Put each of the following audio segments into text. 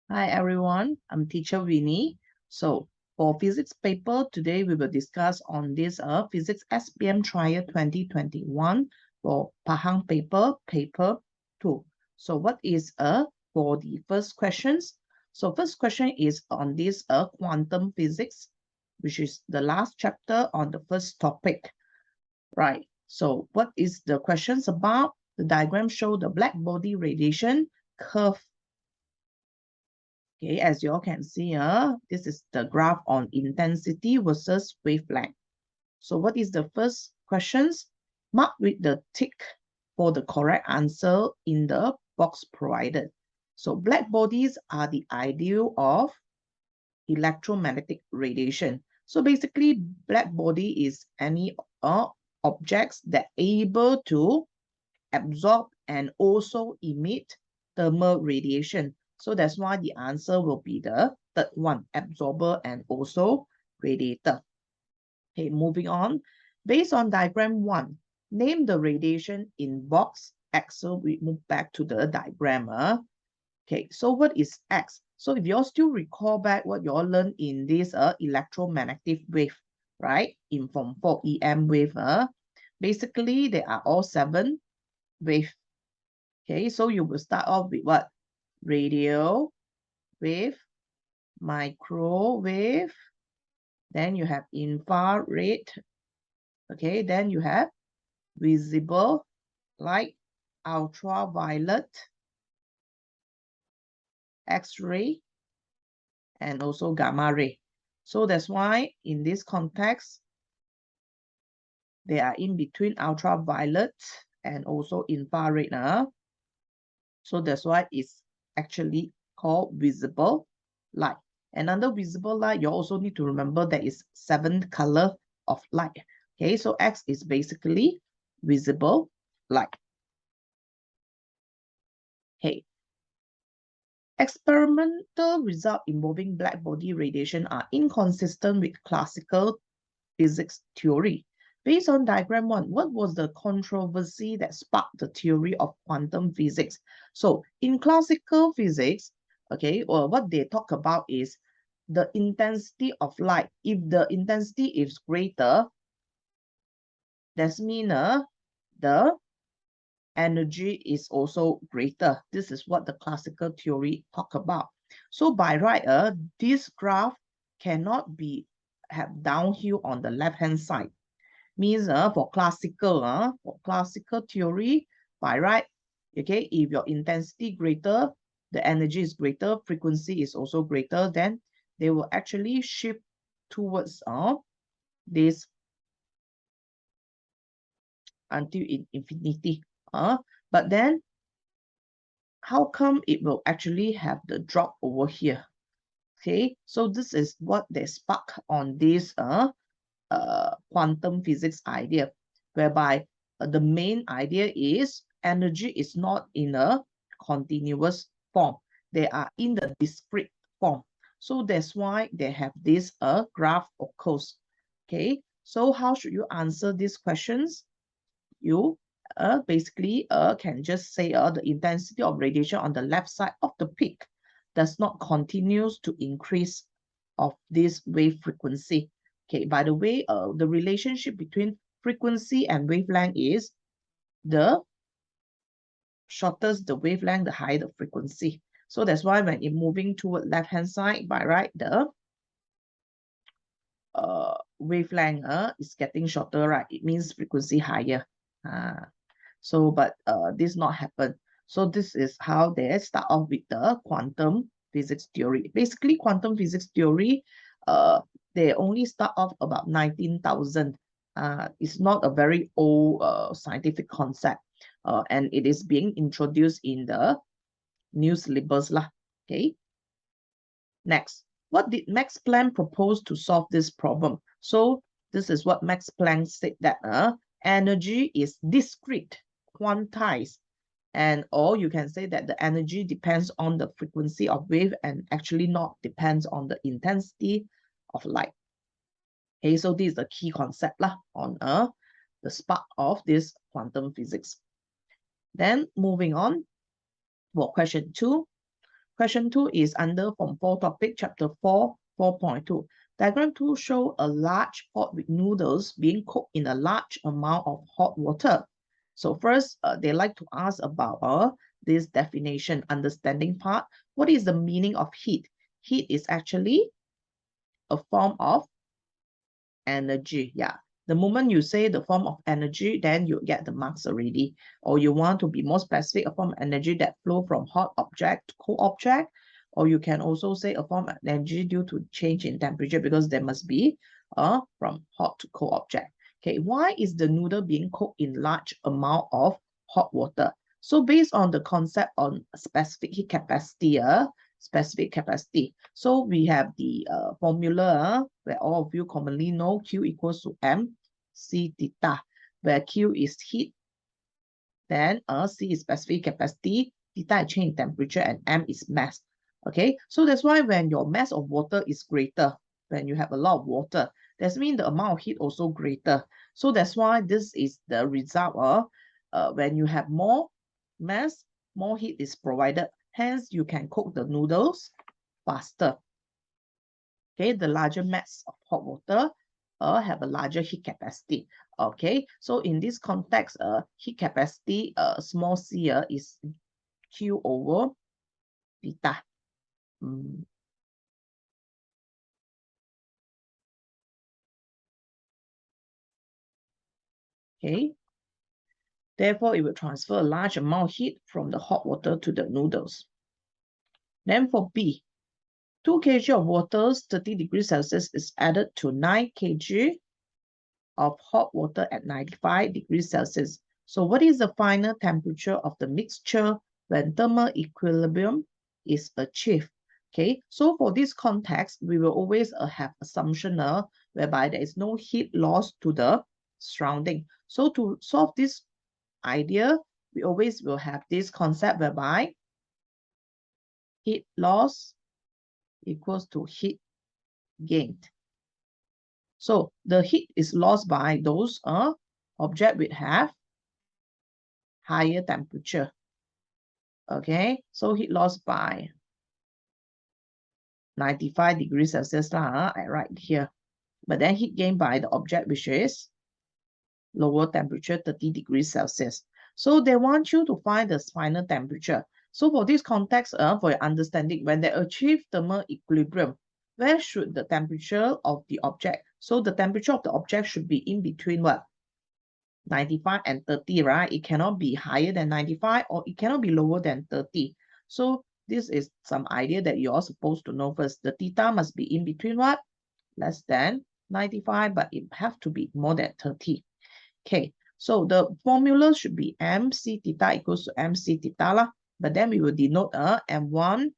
Hi everyone, I'm teacher Winnie. So for physics paper, today we will discuss on this physics SPM Trial 2021 for Pahang paper 2. So what is for the first questions? So first question is on this quantum physics, which is the last chapter on the first topic. Right. So what is the questions about? The diagram show the black body radiation curve. Okay, as you all can see, this is the graph on intensity versus wavelength. So what is the first questions? Mark with the tick for the correct answer in the box provided. So black bodies are the ideal of electromagnetic radiation. So basically, black body is any objects that able to absorb and also emit thermal radiation. So that's why the answer will be the third one, absorber and also radiator. Okay, moving on. Based on diagram 1, name the radiation in box X. So we move back to the diagram. Okay, so what is X? So if you all still recall back what you all learned in this electromagnetic wave, right? In Form 4 EM wave, basically they are all 7 wave. Okay, so you will start off with what? Radio wave, microwave, then you have infrared, okay, then you have visible light, ultraviolet, X-ray, and also gamma ray. So that's why in this context, they are in between ultraviolet and also infrared. So that's why it's actually called visible light. And under visible light, you also need to remember there is 7 color of light. Okay, so X is basically visible light. Okay. Experimental results involving black body radiation are inconsistent with classical physics theory. Based on diagram 1, what was the controversy that sparked the theory of quantum physics? So in classical physics, okay, or what they talk about is the intensity of light. If the intensity is greater, that means the energy is also greater. This is what the classical theory talk about. So by right, this graph cannot be have downhill on the left-hand side. Means for classical theory, by right, okay, if your intensity greater, the energy is greater, frequency is also greater, then they will actually shift towards this until infinity. But then how come it will actually have the drop over here? Okay, so this is what they spark on this quantum physics idea, whereby the main idea is energy is not in a continuous form. They are in the discrete form. So that's why they have this graph occurs. Okay, so how should you answer these questions? You basically can just say the intensity of radiation on the left side of the peak does not continues to increase of this wave frequency. Okay, by the way, the relationship between frequency and wavelength is the shorter the wavelength, the higher the frequency. So that's why when it moving toward left-hand side, by right, the wavelength is getting shorter, right? It means frequency higher. So, but this not happen. So this is how they start off with the quantum physics theory. Basically, quantum physics theory, they only start off about 19,000. It's not a very old scientific concept, and it is being introduced in the new syllabus lah. Okay. Next, what did Max Planck propose to solve this problem? So this is what Max Planck said, that energy is discrete, quantized, and or you can say that the energy depends on the frequency of wave and actually not depends on the intensity of light. Okay, so this is the key concept lah on the spark of this quantum physics. Then moving on for question 2. Question 2 is under Form 4 topic, chapter 4, 4.2. Diagram 2 show a large pot with noodles being cooked in a large amount of hot water. So first, they like to ask about this definition, understanding part. What is the meaning of heat? Heat is actually a form of energy. Yeah. The moment you say the form of energy, then you get the marks already. Or you want to be more specific, a form of energy that flow from hot object to cold object. Or you can also say a form of energy due to change in temperature, because there must be from hot to cold object. Okay, why is the noodle being cooked in large amount of hot water? So based on the concept on specific heat capacity, specific capacity. So we have the formula where all of you commonly know Q equals to MC theta, where Q is heat, then C is specific capacity, theta is change in temperature, and M is mass. Okay, so that's why when your mass of water is greater, when you have a lot of water, that means the amount of heat also greater. So that's why this is the result of when you have more mass, more heat is provided. Hence, you can cook the noodles faster. Okay, the larger mass of hot water have a larger heat capacity. Okay, so in this context, heat capacity, small c is Q over theta. Okay, therefore it will transfer a large amount of heat from the hot water to the noodles. Then for B, 2 kg of water, 30 degrees Celsius is added to 9 kg of hot water at 95 degrees Celsius. So what is the final temperature of the mixture when thermal equilibrium is achieved? Okay, so for this context, we will always have assumption whereby there is no heat loss to the surrounding. So to solve this idea, we always will have this concept whereby heat loss equals to heat gained. So the heat is lost by those object which have higher temperature. Okay, so heat loss by 95 degrees Celsius I write here. But then heat gain by the object which is lower temperature, 30 degrees Celsius. So they want you to find the final temperature. So for this context, for your understanding, when they achieve thermal equilibrium, where should the temperature of the object? So the temperature of the object should be in between what? 95 and 30, right? It cannot be higher than 95 or it cannot be lower than 30. So this is some idea that you're supposed to know first. The theta must be in between what? Less than 95, but it have to be more than 30. Okay, so the formula should be MC theta equals to MC theta lah. But then we will denote M1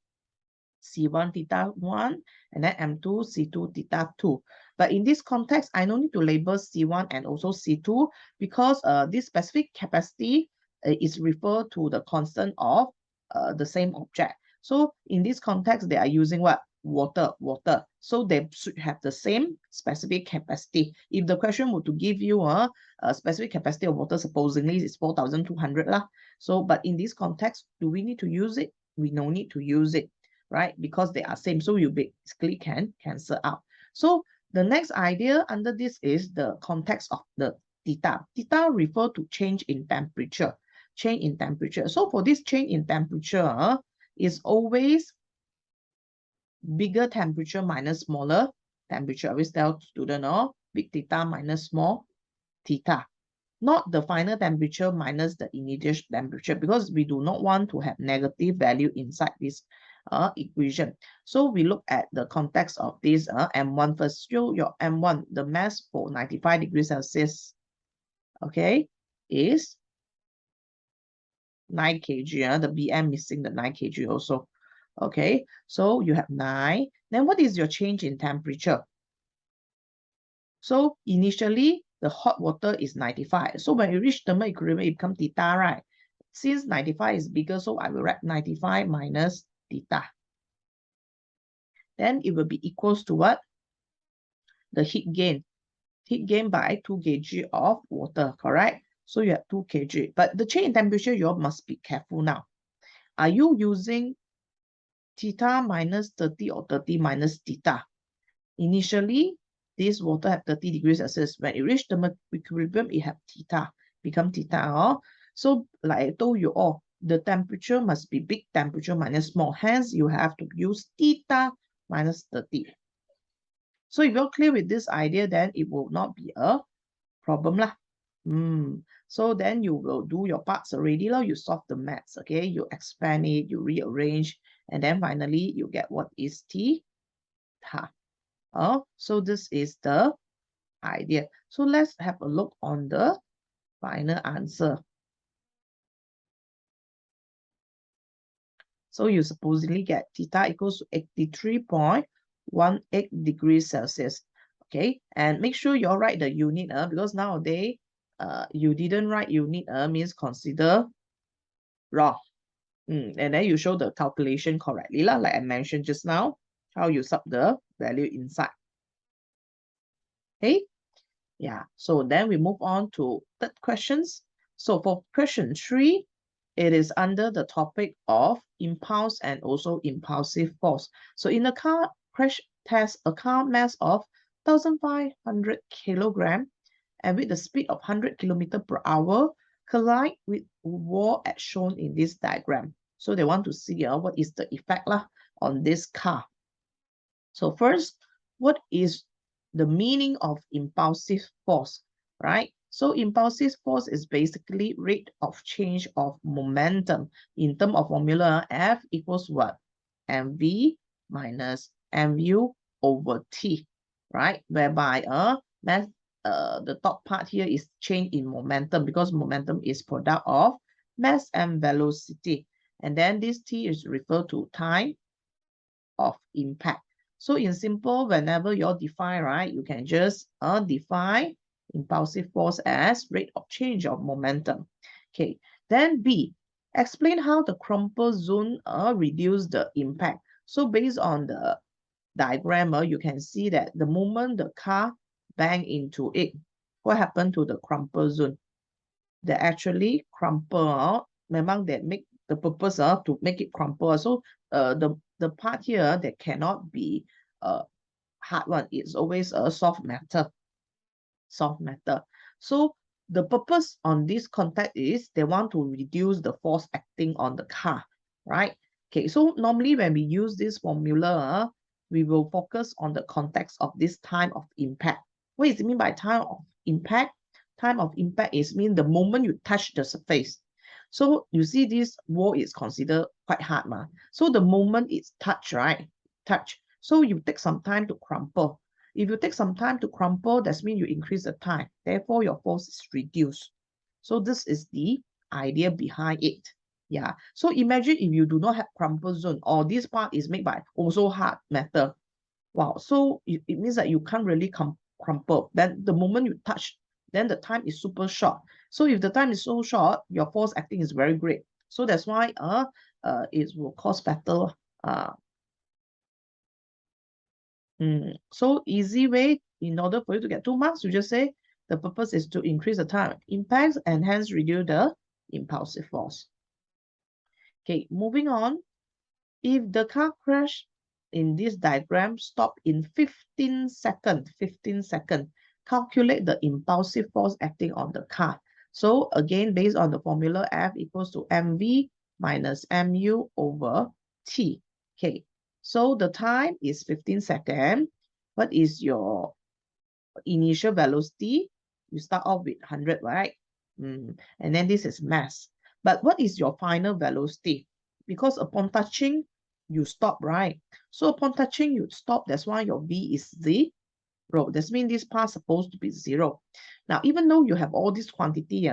C1 theta 1 and then M2 C2 theta 2. But in this context, I don't need to label C1 and also C2 because this specific capacity is referred to the constant of the same object. So in this context, they are using what? Water. So they should have the same specific capacity. If the question were to give you a specific capacity of water, supposedly is 4,200 lah. So, but in this context, do we need to use it? We no need to use it, right? Because they are same. So you basically can cancel out. So the next idea under this is the context of the theta. Theta refer to change in temperature. Change in temperature. So for this change in temperature is always bigger temperature minus smaller temperature. I always tell student, big theta minus small theta. Not the final temperature minus the initial temperature, because we do not want to have negative value inside this equation. So we look at the context of this M1 first. So your M1, the mass for 95 degrees Celsius, okay, is 9 kg. The BM missing the 9 kg also. Okay, so you have 9. Then what is your change in temperature? So initially, the hot water is 95. So when you reach thermal equilibrium, it becomes theta, right? Since 95 is bigger, so I will write 95 minus theta. Then it will be equals to what? The heat gain. Heat gain by 2 kg of water, correct? So you have 2 kg. But the change in temperature, you all must be careful now. Are you using theta minus 30 or 30 minus theta. Initially, this water had 30 degrees Celsius. When it reached the equilibrium, it had theta, become theta. So like I told you all, the temperature must be big temperature minus small. Hence, you have to use theta minus 30. So if you're clear with this idea, then it will not be a problem lah. So then you will do your parts already. You solve the maths, okay? You expand it, you rearrange, and then finally you get what is theta. So this is the idea. So let's have a look on the final answer. So you supposedly get theta equals to 83.18 degrees Celsius. Okay, and make sure you write the unit because nowadays you didn't write unit means consider wrong. And then you show the calculation correctly like I mentioned just now, how you sub the value inside. Okay, yeah, so then we move on to third questions. So for question 3, it is under the topic of impulse and also impulsive force. So in a car crash test, a car mass of 1,500 kilogram and with the speed of 100 kilometer per hour collide with wall as shown in this diagram. So they want to see what is the effect on this car. So first, what is the meaning of impulsive force, right? So impulsive force is basically rate of change of momentum. In terms of formula, F equals what? mv minus mu over t, right? Whereby the top part here is change in momentum because momentum is product of mass and velocity. And then this t is referred to time of impact. So in simple, whenever you define, right, you can just define impulsive force as rate of change of momentum. Okay, then B, explain how the crumple zone reduce the impact. So based on the diagram, you can see that the moment the car bang into it, what happened to the crumple zone? They actually crumple. Memang they make the purpose to make it crumple. So the part here that cannot be hard one. It's always a soft matter. Soft matter. So the purpose on this contact is they want to reduce the force acting on the car, right? Okay, so normally when we use this formula, we will focus on the context of this time of impact. What does it mean by time of impact? Time of impact is mean the moment you touch the surface. So you see this wall is considered quite hard, so the moment it's touched, right? Touch. So you take some time to crumple. If you take some time to crumple, that means you increase the time. Therefore, your force is reduced. So this is the idea behind it. Yeah. So imagine if you do not have crumple zone or this part is made by also hard metal. Wow. So it means that you can't really crumple. Then the moment you touch, then the time is super short. So if the time is so short, your force acting is very great. So that's why it will cause better so easy way, in order for you to get 2 marks, you just say the purpose is to increase the time of impact and hence reduce the impulsive force. Okay, moving on. If the car crash in this diagram stop in 15 seconds, calculate the impulsive force acting on the car. So again, based on the formula, F equals to mv minus mu over t. Okay, so the time is 15 seconds. What is your initial velocity? You start off with 100, right? And then this is mass. But what is your final velocity? Because upon touching, you stop, right? So upon touching, you stop. That's why your V is 0. That means this part is supposed to be 0. Now, even though you have all this quantity,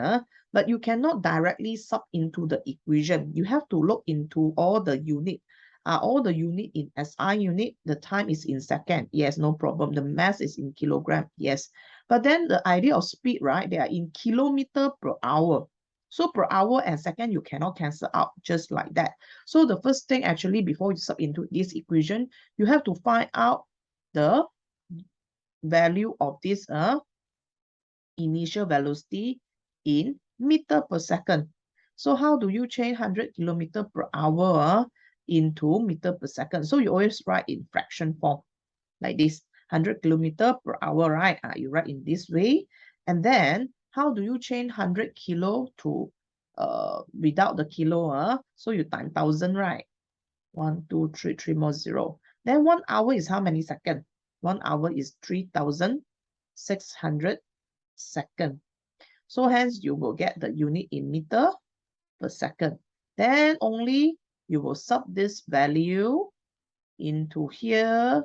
but you cannot directly sub into the equation. You have to look into all the unit. All the unit in SI unit, the time is in second. Yes, no problem. The mass is in kilogram. Yes. But then the idea of speed, right? They are in kilometer per hour. So per hour and second, you cannot cancel out just like that. So the first thing actually, before you sub into this equation, you have to find out the value of this initial velocity in meter per second. So how do you change 100 kilometer per hour into meter per second. So you always write in fraction form, like this, 100 kilometer per hour, right? You write in this way. And then how do you change 100 kilo to without the kilo? So you times 1,000, right? 1, 2, 3, 3 more 0. Then 1 hour is how many seconds? 1 hour is 3,600 seconds. So hence you will get the unit in meter per second. Then only you will sub this value into here,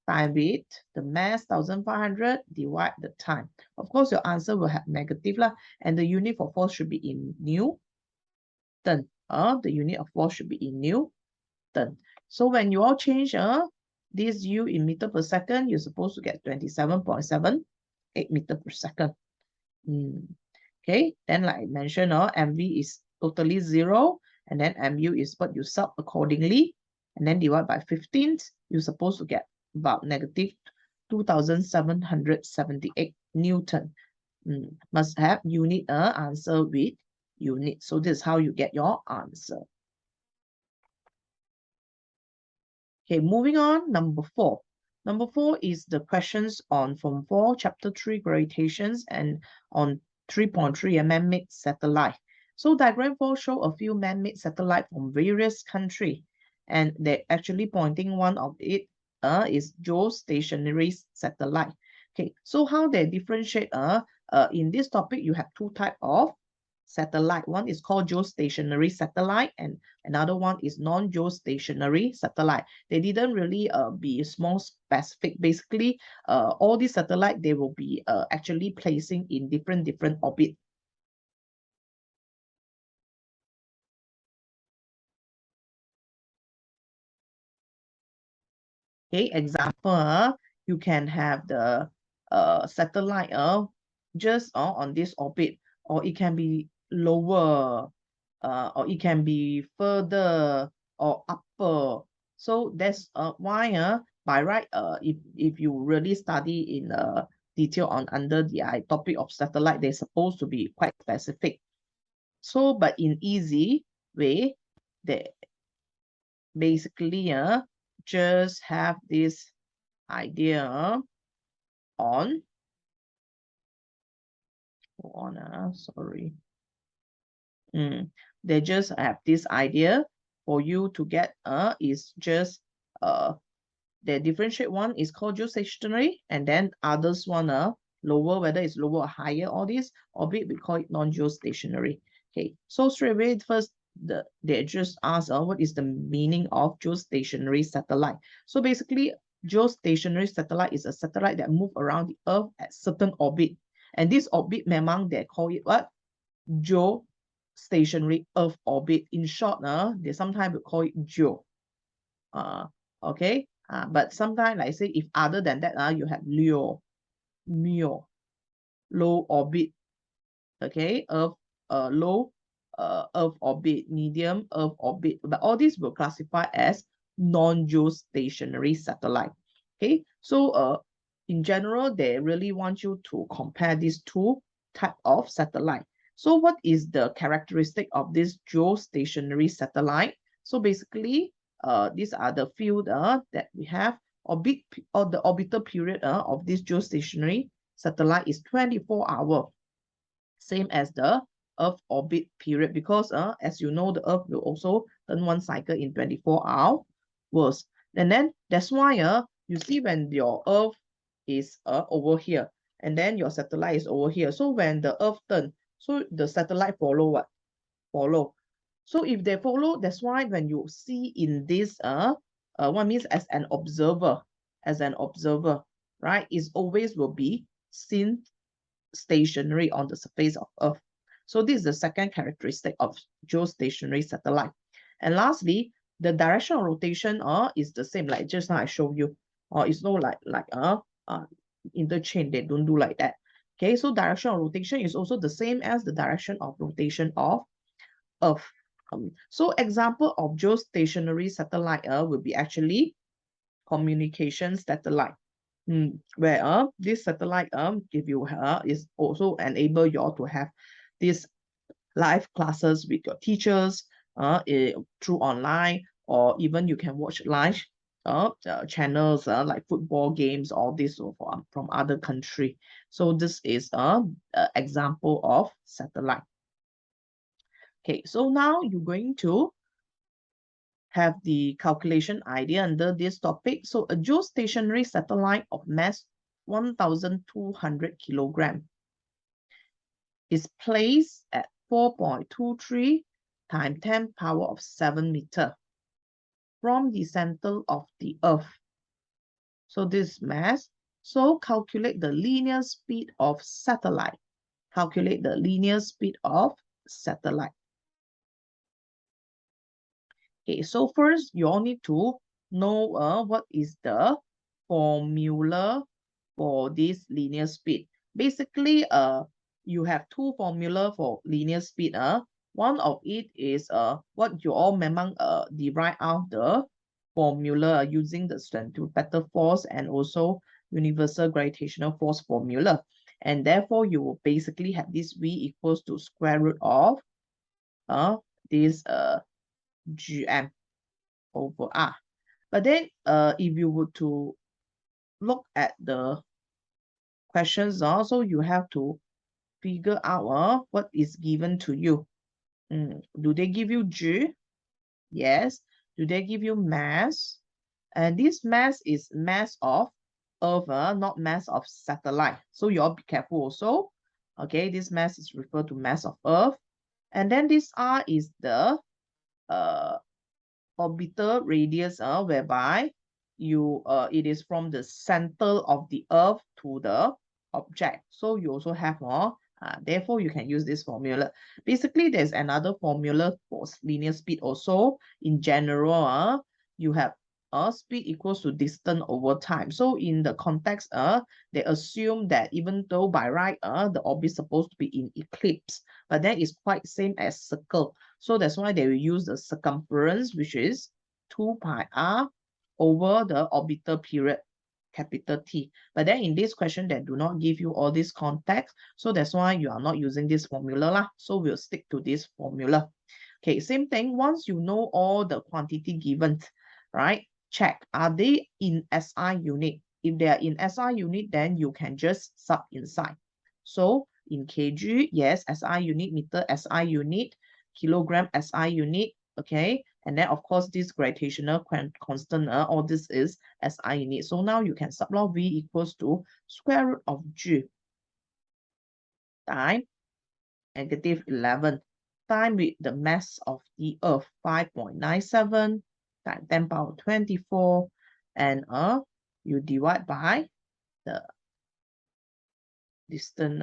time it, the mass 1,500, divide the time. Of course, your answer will have negative lah, and the unit for force should be in Newton. The unit of force should be in Newton. So when you all change this U in meter per second, you're supposed to get 27.78 meter per second. Okay, then like I mentioned, MV is totally 0, and then MU is what you sub accordingly, and then divide by 15, you're supposed to get about negative 2,778 Newton. Must have unit answer with unit. So this is how you get your answer. Okay, moving on, number 4. Number 4 is the questions on Form 4, Chapter 3, Gravitations, and on 3.3, a man-made satellite. So diagram 4 show a few man-made satellites from various countries, and they're actually pointing one of it is geostationary satellite. Okay, so how they differentiate? In this topic, you have two types of satellite. One is called geostationary satellite, and another one is non-geostationary satellite. They didn't really be more specific. Basically, all these satellites, they will be actually placing in different orbit. Okay, example, you can have the satellite just on this orbit, or it can be lower, or it can be further or upper. So that's why by right, if you really study in detail on under the topic of satellite, they're supposed to be quite specific. So, but in easy way, they basically just have this idea on sorry. They just have this idea for you to get is just the differentiate one is called geostationary, and then others one lower, whether it's lower or higher, all this orbit we call it non-geostationary. Okay, so straight away first they just ask what is the meaning of geostationary satellite. So basically, geostationary satellite is a satellite that move around the Earth at certain orbit, and this orbit memang they call it what? Geostationary Earth orbit. In short, they sometimes call it geo. Okay, but sometimes, like say, if other than that, you have LEO, MEO, low orbit. Okay, Earth, low Earth orbit, medium Earth orbit. But all these will classify as non-geostationary satellite. Okay, so in general, they really want you to compare these two types of satellite. So what is the characteristic of this geostationary satellite? So basically, these are the field that we have. Orbit, or the orbital period of this geostationary satellite is 24 hours, same as the Earth orbit period, because as you know, the Earth will also turn one cycle in 24 hours. And then that's why you see when your Earth is over here, and then your satellite is over here. So when the Earth turns, so the satellite follow what? Follow. So if they follow, that's why when you see in this, what means as an observer, right, is always will be seen stationary on the surface of Earth. So this is the second characteristic of geostationary satellite. And lastly, the direction of rotation is the same, like just now I showed you. It's no like interchange, they don't do like that. Okay, so direction of rotation is also the same as the direction of rotation of Earth. So example of geostationary satellite will be actually communication satellite. Where this satellite give you is also enable you all to have these live classes with your teachers through online, or even you can watch live channels like football games, all this from other country. So this is an example of satellite. Okay, so now you're going to have the calculation idea under this topic. So a geostationary satellite of mass 1,200 kilogram is placed at 4.23 times 10 power of 7 meter from the center of the Earth. So this mass. So calculate the linear speed of satellite. Calculate the linear speed of satellite. Okay, so first you all need to know what is the formula for this linear speed. Basically, you have two formula for linear speed. One of it is what you all memang derive out the formula using the centripetal force and also universal gravitational force formula. And therefore, you will basically have this V equals to square root of this Gm over R. But then if you were to look at the questions also, you have to figure out what is given to you. Do they give you G? Yes. Do they give you mass? And this mass is mass of Earth, not mass of satellite. So you all be careful also. Okay, this mass is referred to mass of Earth. And then this R is the orbital radius, whereby it is from the center of the Earth to the object. So you also have more. Therefore, you can use this formula. Basically, there's another formula for linear speed also. In general, you have speed equals to distance over time. So in the context, they assume that even though by right, the orbit is supposed to be in eclipse, but then it's quite same as circle. So that's why they will use the circumference, which is 2 pi r over the orbital period, capital T. But then in this question, they do not give you all this context. So that's why you are not using this formula lah. So we'll stick to this formula. Okay, same thing. Once you know all the quantity given, right? Check, are they in SI unit? If they are in SI unit, then you can just sub inside. So in kg, yes, SI unit, meter SI unit, kilogram SI unit, okay? And then of course this gravitational constant, all this is SI unit. So now you can sublog V equals to square root of G times -11 times with the mass of the Earth, 5.97 times 10 power 24, and you divide by the distance,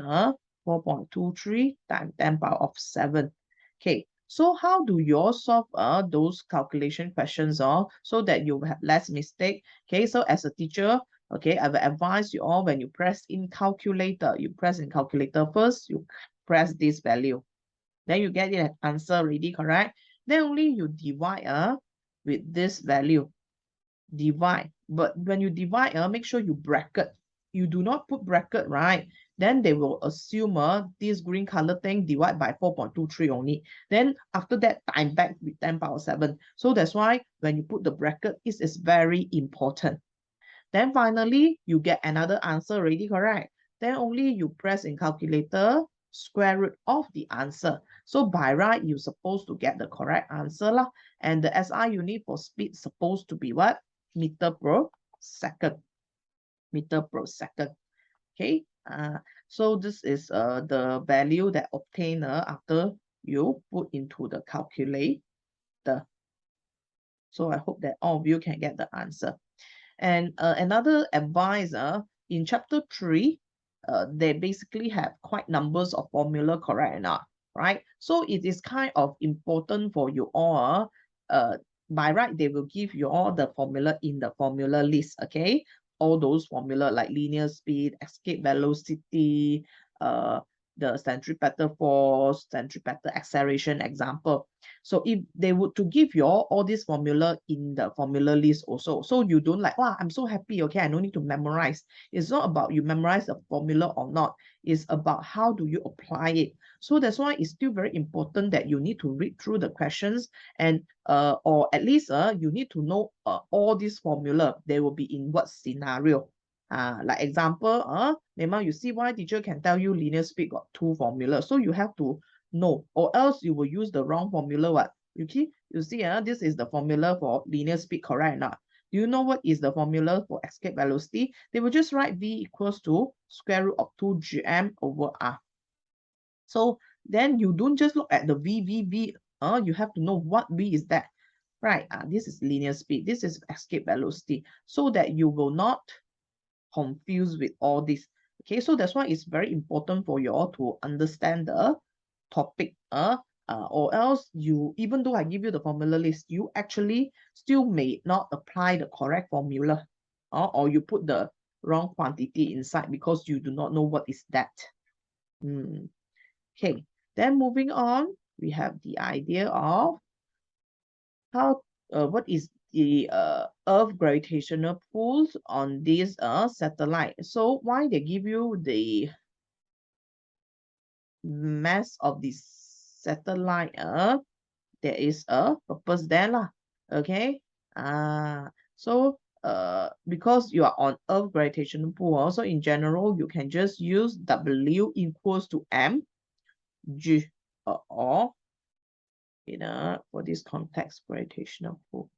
4.23 times 10 power of 7. Okay, so how do you all solve those calculation questions so that you have less mistake? Okay, so as a teacher, okay, I will advise you all when you press in calculator, you press in calculator first, you press this value. Then you get your answer already, correct? Then only you divide with this value. Divide. But when you divide, make sure you bracket. You do not put bracket, right? Then they will assume this green color thing divide by 4.23 only. Then after that, time back with 10 power 7. So that's why when you put the bracket, it is very important. Then finally, you get another answer already, correct? Then only you press in calculator, square root of the answer. So by right, you're supposed to get the correct answer lah. And the SI unit for speed supposed to be what? Meter per second. Meter per second. Okay. So this is the value that obtained after you put into the calculator. So I hope that all of you can get the answer. And another advice in chapter 3, they basically have quite numbers of formula, correct or not, right? So it is kind of important for you all. By right, they will give you all the formula in the formula list, okay? All those formula like linear speed, escape velocity, the centripetal force, centripetal acceleration example. So if they would to give you all this formula in the formula list also, so you don't like, wow, I'm so happy, okay, I don't need to memorize. It's not about you memorize the formula or not. It's about how do you apply it. So that's why it's still very important that you need to read through the questions and or at least you need to know all this formula. They will be in what scenario. Like example, Mema, you see why teacher can tell you linear speed got two formulas. So you have to know, or else you will use the wrong formula. What? You see, this is the formula for linear speed, correct or not? Do you know what is the formula for escape velocity? They will just write V equals to square root of 2gm over R. So then you don't just look at the V. You have to know what V is that. Right, this is linear speed. This is escape velocity. So that you will not confused with all this. Okay, so that's why it's very important for you all to understand the topic. Or else you, even though I give you the formula list, you actually still may not apply the correct formula. Or you put the wrong quantity inside because you do not know what is that. Okay, then moving on, we have the idea of how what is the Earth gravitational pulls on this satellite. So why they give you the mass of this satellite? There is a purpose there lah. Okay. So because you are on Earth gravitational pull, also in general you can just use W equals to M G or for this context gravitational pull.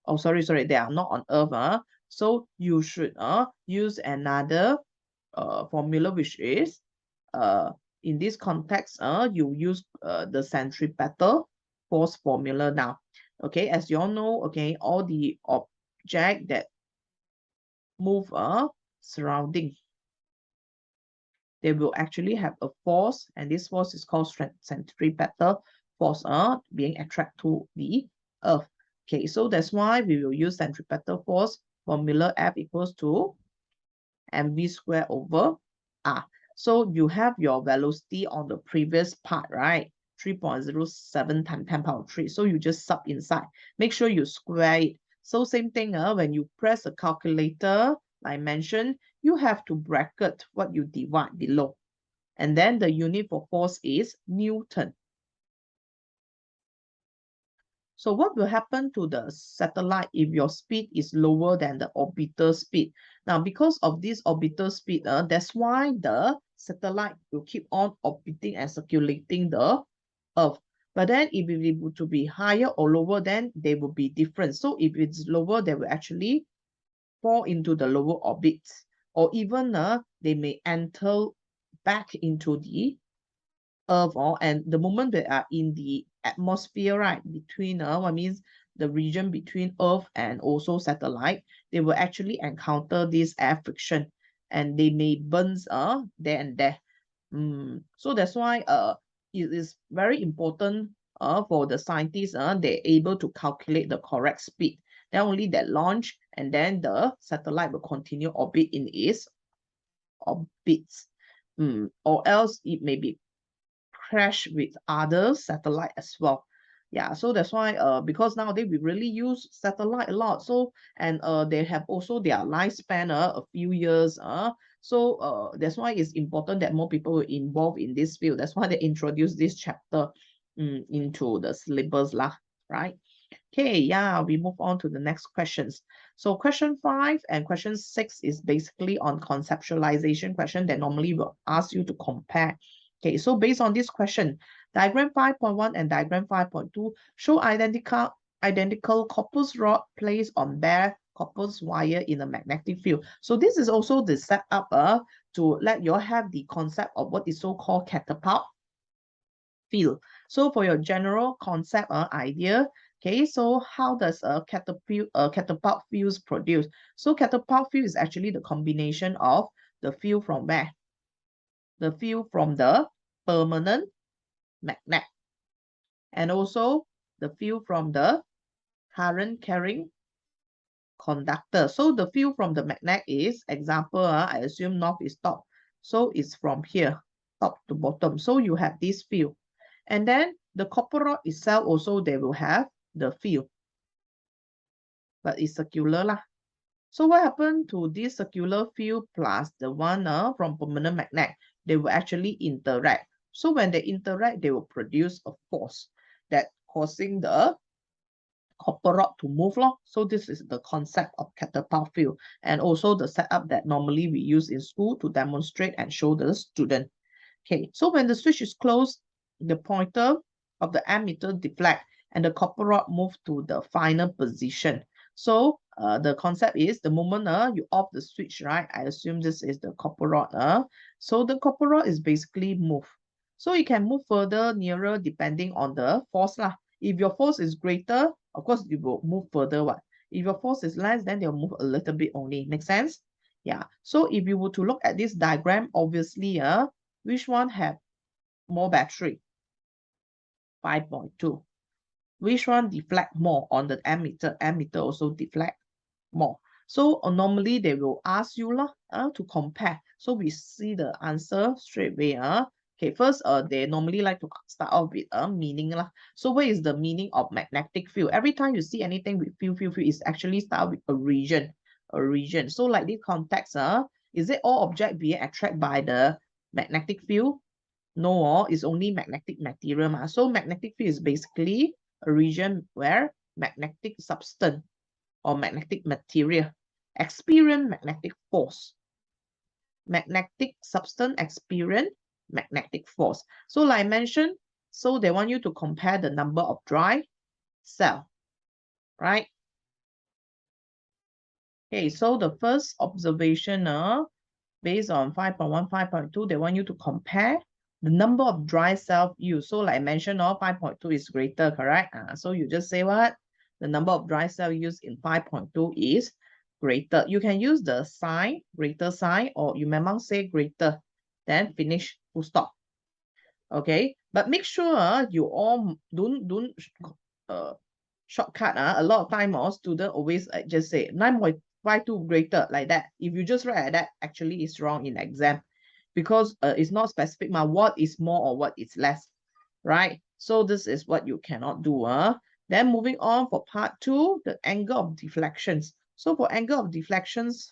Oh, sorry, they are not on Earth. So you should use another formula, which is in this context, you use the centripetal force formula now. Okay, as you all know, okay, all the object that move surrounding, they will actually have a force, and this force is called centripetal force being attracted to the Earth. Okay, so that's why we will use centripetal force formula F equals to mv squared over R. So you have your velocity on the previous part, right? 3.07 times 10 power 3. So you just sub inside. Make sure you square it. So same thing, when you press a calculator, like I mentioned, you have to bracket what you divide below. And then the unit for force is Newton. So what will happen to the satellite if your speed is lower than the orbital speed? Now, because of this orbital speed, that's why the satellite will keep on orbiting and circulating the Earth. But then if it were to be higher or lower, then they will be different. So if it's lower, they will actually fall into the lower orbits. Or even they may enter back into the Earth, and the moment they are in the atmosphere, right, between what means the region between Earth and also satellite, they will actually encounter this air friction, and they may burn there and there. So that's why it is very important for the scientists, they're able to calculate the correct speed. Then only that launch, and then the satellite will continue orbit in its orbits. Or else it may be crash with other satellite as well. Yeah, so that's why because nowadays we really use satellite a lot. So and they have also their lifespan a few years. So that's why it's important that more people will involve in this field. That's why they introduced this chapter into the syllabus lah, right? Okay, yeah, we move on to the next questions. So question 5 and question 6 is basically on conceptualization question that normally will ask you to compare. Okay, so based on this question, diagram 5.1 and diagram 5.2 show identical copper rod placed on bare copper wire in a magnetic field. So this is also the setup to let you have the concept of what is so-called catapult field. So for your general concept idea, okay, so how does a catapult field produce? So catapult field is actually the combination of the field from where? The field from the permanent magnet, and also the field from the current carrying conductor. So the field from the magnet is, example, I assume north is top. So it's from here top to bottom. So you have this field. And then the copper rod itself also, they will have the field. But it's circular lah. So what happened to this circular field plus the one from permanent magnet? They will actually interact. So when they interact, they will produce a force that causing the copper rod to move long. So this is the concept of catapult field, and also the setup that normally we use in school to demonstrate and show the student. Okay, so when the switch is closed, the pointer of the ammeter deflect and the copper rod move to the final position. So the concept is the moment you off the switch, right? I assume this is the copper rod. So the copper rod is basically move. So it can move further, nearer, depending on the force lah. If your force is greater, of course, you will move further. What? If your force is less, then they'll move a little bit only. Make sense? Yeah. So if you were to look at this diagram, obviously, which one have more battery? 5.2. Which one deflect more on the ammeter? Ammeter also deflect more. So normally they will ask you to compare. So we see the answer straight away. Okay, first they normally like to start off with a meaning. So what is the meaning of magnetic field? Every time you see anything with field, is actually start with a region. A region. So like this context, is it all object being attracted by the magnetic field? No, it's only magnetic material. So magnetic field is basically a region where magnetic substance or magnetic material experience magnetic force. Magnetic substance experience magnetic force. So like I mentioned, so they want you to compare the number of dry cell, right? Okay, so the first observation, based on 5.1, 5.2, they want you to compare the number of dry cell used. So like I mentioned, 5.2 is greater, correct? So you just say what? The number of dry cell used in 5.2 is greater. You can use the sign, greater sign, or you memang say greater, then finish, full stop. Okay, but make sure you all don't shortcut. A lot of time student always just say 9.52 greater like that. If you just write like that, actually it's wrong in exam because it's not specific. What is more or what is less, right? So this is what you cannot do. Then moving on for part 2, the angle of deflections. So for angle of deflections,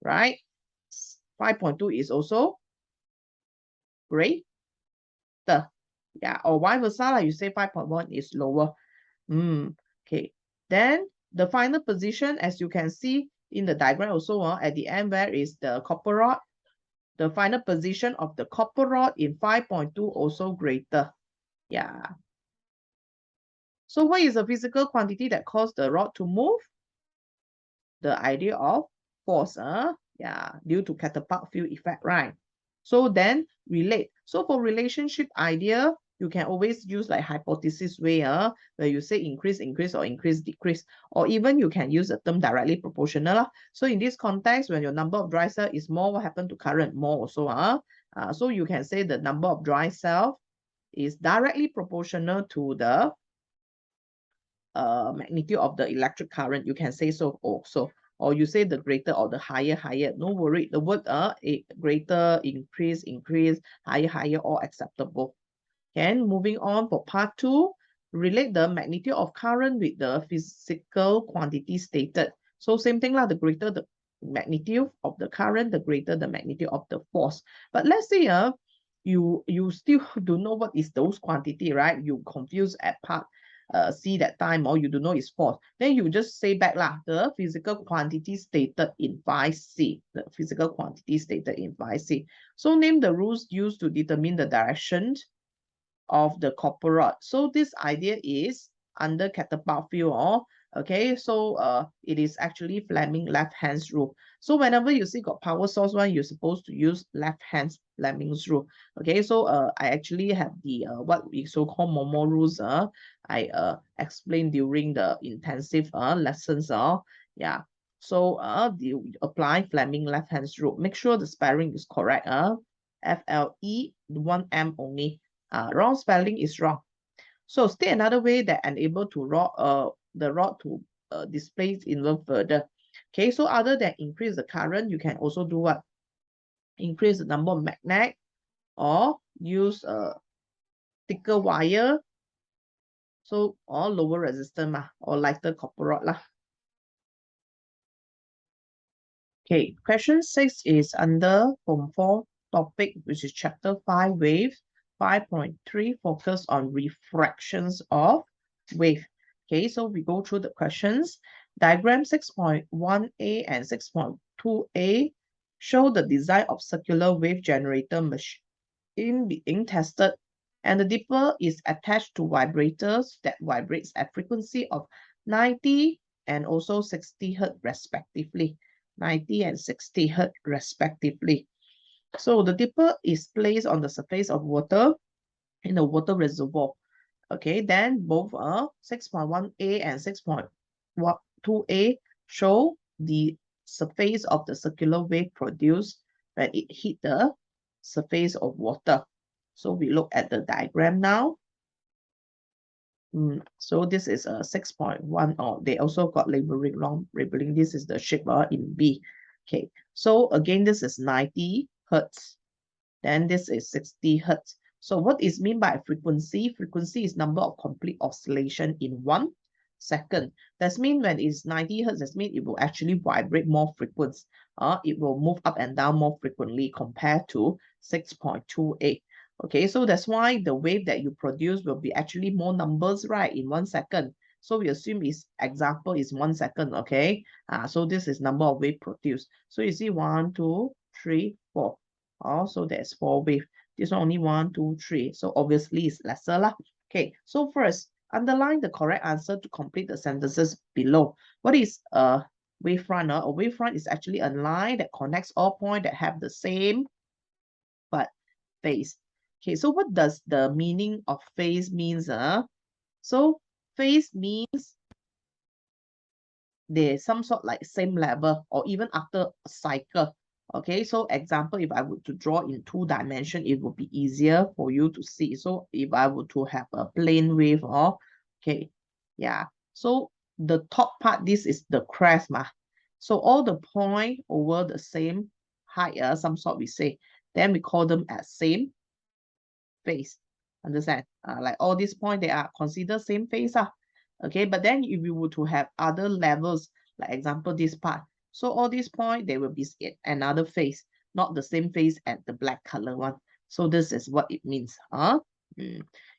right, 5.2 is also greater. Yeah, or vice versa, you say 5.1 is lower. Okay, then the final position, as you can see in the diagram also, at the end, where is the copper rod? The final position of the copper rod in 5.2 also greater. Yeah. So what is the physical quantity that caused the rod to move? The idea of force, yeah, due to catapult field effect, right? So then relate. So for relationship idea, you can always use like hypothesis way, where you say increase, or increase, decrease, or even you can use the term directly proportional. So in this context, when your number of dry cell is more, what happened to current? More also. So you can say the number of dry cell is directly proportional to the magnitude of the electric current. You can say so also. Or you say the greater or the higher. No worry. The word greater, increase, higher, all acceptable. And moving on for part 2, relate the magnitude of current with the physical quantity stated. So same thing the greater the magnitude of the current, the greater the magnitude of the force. But let's say you still don't know what is those quantity, right? You confused at part C that time, or you don't know it's force. Then you just say back the physical quantity stated in 5C. The physical quantity stated in 5C. So name the rules used to determine the direction of the copper rod. So this idea is under catapult field. Okay, so it is actually Fleming left hand rule. So whenever you see got power source one, you're supposed to use left hand Fleming's rule. Okay, so I actually have the what we so-called Momo rules. I explained during the intensive lessons. Yeah. So you apply Fleming left hand rule. Make sure the spelling is correct. FLE 1M only. Wrong spelling is wrong. So state another way that enable to the rod to displace even further. Okay, so other than increase the current, you can also do what? Increase the number of magnet or use a thicker wire, so or lower resistance or lighter copper rod lah. Okay, question 6 is under Form 4 topic, which is chapter 5 wave. 5.3 focus on refractions of wave. Okay, so we go through the questions. Diagram 6.1a and 6.2a show the design of circular wave generator machine being tested, and the dipper is attached to vibrators that vibrates at frequency of 90 and also 60 Hz respectively. 90 and 60 Hz respectively. So the dipper is placed on the surface of water in a water reservoir. Okay, then both 6.1a and 6.2a show the surface of the circular wave produced when it hit the surface of water. So we look at the diagram now. So this is a 6.1. Oh, they also got labeling, wrong labeling. This is the shape in B. Okay, so again, this is 90 Hertz. Then this is 60 Hertz. So what is mean by frequency? Frequency is number of complete oscillation in 1 second. That means when it's 90 Hertz, that means it will actually vibrate more frequent. It will move up and down more frequently compared to 6.28. Okay, so that's why the wave that you produce will be actually more numbers, right, in 1 second. So we assume is example is 1 second, okay? So this is number of wave produced. So you see 1, 2, 3, 4. Also, there's 4 wave. This one only 1, 2, 3. So obviously it's lesser lah. Okay, so first, underline the correct answer to complete the sentences below. What is a wavefront? A wavefront is actually a line that connects all points that have the same but phase. Okay, so what does the meaning of phase means? So phase means there's some sort like same level or even after a cycle. Okay, so example, if I were to draw in 2 dimensions, it would be easier for you to see. So if I were to have a plane wave, okay, yeah. So the top part, this is the crest, So all the point over the same height, some sort we say, then we call them as same phase. Understand? Like all these points, they are considered same phase. Okay, but then if you were to have other levels, like example, this part, so all these points, they will be another phase, not the same phase as the black color one. So this is what it means.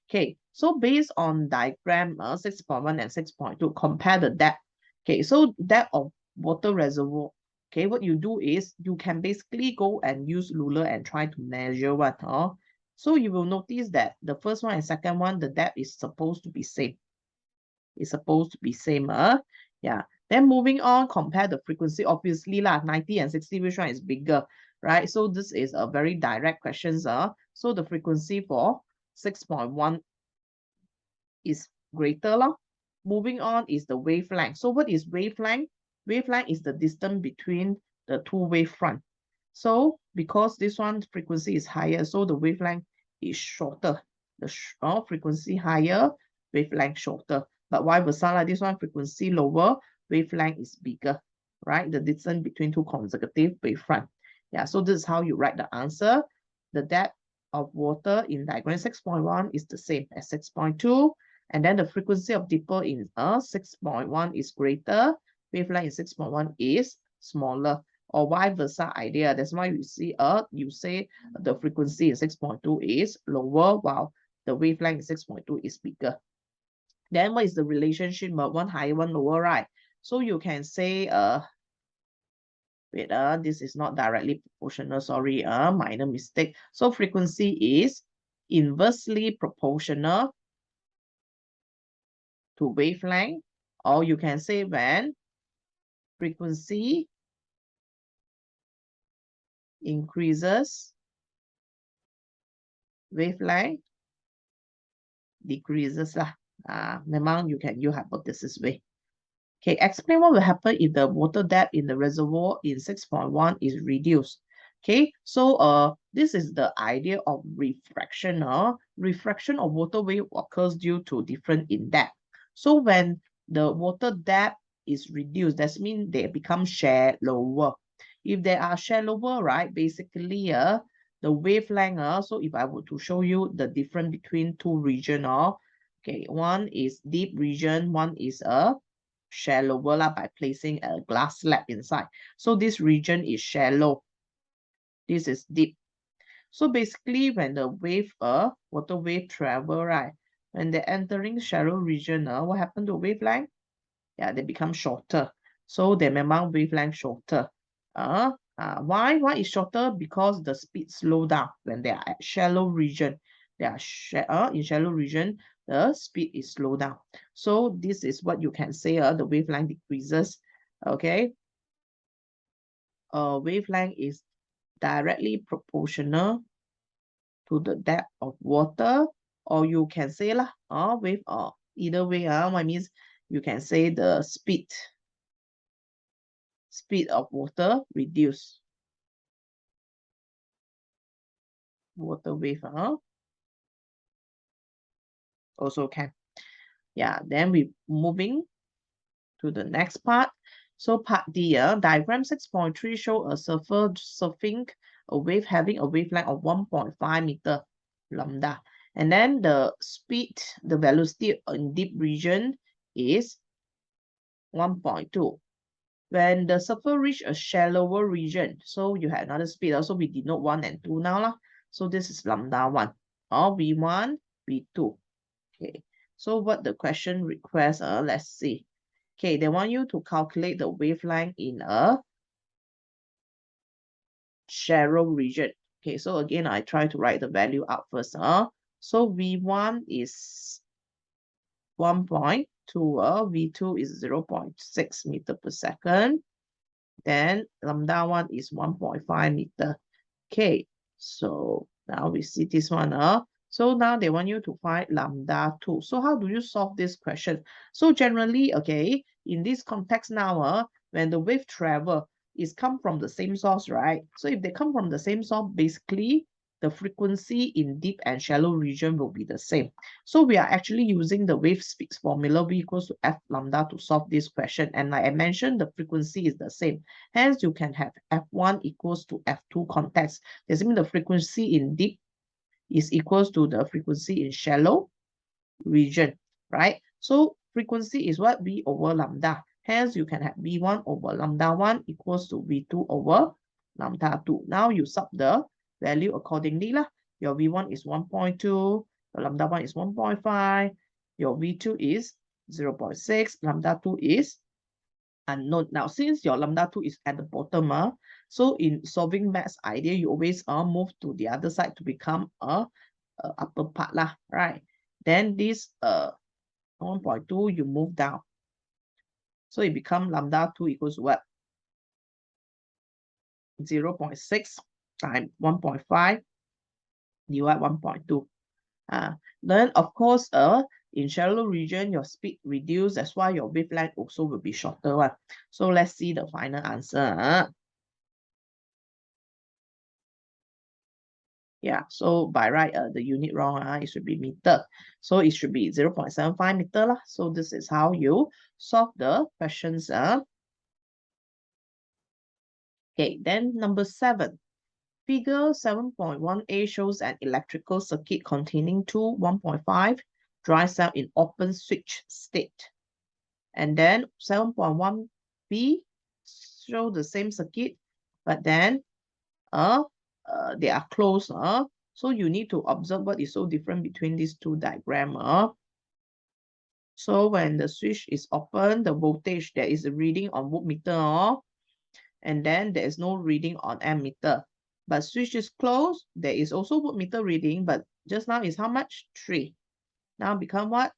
Okay, so based on diagram 6.1 and 6.2, compare the depth. Okay, so depth of water reservoir. Okay, what you do is you can basically go and use ruler and try to measure what. So you will notice that the first one and second one, the depth is supposed to be same. It's supposed to be same. Yeah. Then moving on, compare the frequency. Obviously, 90 and 60, which one is bigger, right? So this is a very direct question. So the frequency for 6.1 is greater. Moving on is the wavelength. So what is wavelength? Wavelength is the distance between the two wavefront. So because this one frequency is higher, so the wavelength is shorter. The frequency higher, wavelength shorter. But vice versa, this one frequency lower, wavelength is bigger, right? The distance between two consecutive wavefront. Yeah, so this is how you write the answer. The depth of water in diagram 6.1 is the same as 6.2. And then the frequency of dipper in 6.1 is greater, wavelength in 6.1 is smaller, or vice versa idea. That's why you see you say the frequency in 6.2 is lower, while the wavelength in 6.2 is bigger. Then what is the relationship? One higher, one lower, right? So you can say wait, this is not directly proportional, sorry, minor mistake. So frequency is inversely proportional to wavelength, or you can say when frequency increases, wavelength decreases. Memang you can use hypothesis way. Okay, explain what will happen if the water depth in the reservoir in 6.1 is reduced. Okay, so this is the idea of refraction. Refraction of water wave occurs due to different in depth. So when the water depth is reduced, that means they become shallower. If they are shallower, right, basically the wavelength. So if I were to show you the difference between two regions, okay, one is deep region, one is a shallower by placing a glass slab inside. So this region is shallow. This is deep. So basically, when the water wave travel, right, when they're entering shallow region, what happened to wavelength? Yeah, they become shorter. So the amount wavelength shorter. Why? Why is shorter? Because the speed slow down when they are at shallow region. They are in shallow region, the speed is slow down. So this is what you can say. The wavelength decreases. Okay. Wavelength is directly proportional to the depth of water, or you can say lah, wave, either way, what means you can say the speed of water reduce. Water wave, also can. Yeah, then we moving to the next part. So part D, diagram 6.3 show a surfer surfing a wave having a wavelength of 1.5 meter lambda. And then the speed, the velocity in deep region is 1.2. When the surfer reach a shallower region, so you have another speed. Also, we denote 1 and 2 now lah. So this is lambda 1, or V1, V2. Okay, so what the question requests, let's see. Okay, they want you to calculate the wavelength in a shallow region. Okay, so again, I try to write the value out first. So V1 is 1.2, V2 is 0.6 meter per second. Then lambda 1 is 1.5 meter. Okay, so now we see this one. So now they want you to find lambda 2. So how do you solve this question? So generally, okay, in this context now, when the wave travel, is come from the same source, right? So if they come from the same source, basically the frequency in deep and shallow region will be the same. So we are actually using the wave speeds formula V equals to F lambda to solve this question. And like I mentioned, the frequency is the same. Hence, you can have F1 equals to F2 context. This means the frequency in deep is equals to the frequency in shallow region, right? So frequency is what? V over lambda. Hence, you can have V1 over lambda 1 equals to V2 over lambda 2. Now you sub the value accordingly lah. Your V1 is 1.2, your lambda 1 is 1.5, your V2 is 0.6, lambda 2 is unknown. Now, since your lambda 2 is at the bottom, so in solving maths idea, you always move to the other side to become a upper part lah, right? Then this 1.2, you move down. So it becomes lambda 2 equals what? 0.6 times 1.5 divided 1.2. Then, of course, in shallow region, your speed reduced. That's why your wavelength also will be shorter one. So let's see the final answer. Yeah, so by right, the unit wrong, it should be meter. So it should be 0.75 meter lah. So this is how you solve the questions. Okay, then number 7. Figure 7.1a shows an electrical circuit containing two 1.5 dry cell in open switch state. And then 7.1b show the same circuit, but then they are closed. So you need to observe what is so different between these two diagrams. So when the switch is open, the voltage, there is a reading on voltmeter, and then there is no reading on ammeter. But switch is closed, there is also voltmeter reading, but just now is how much? 3. Now become what?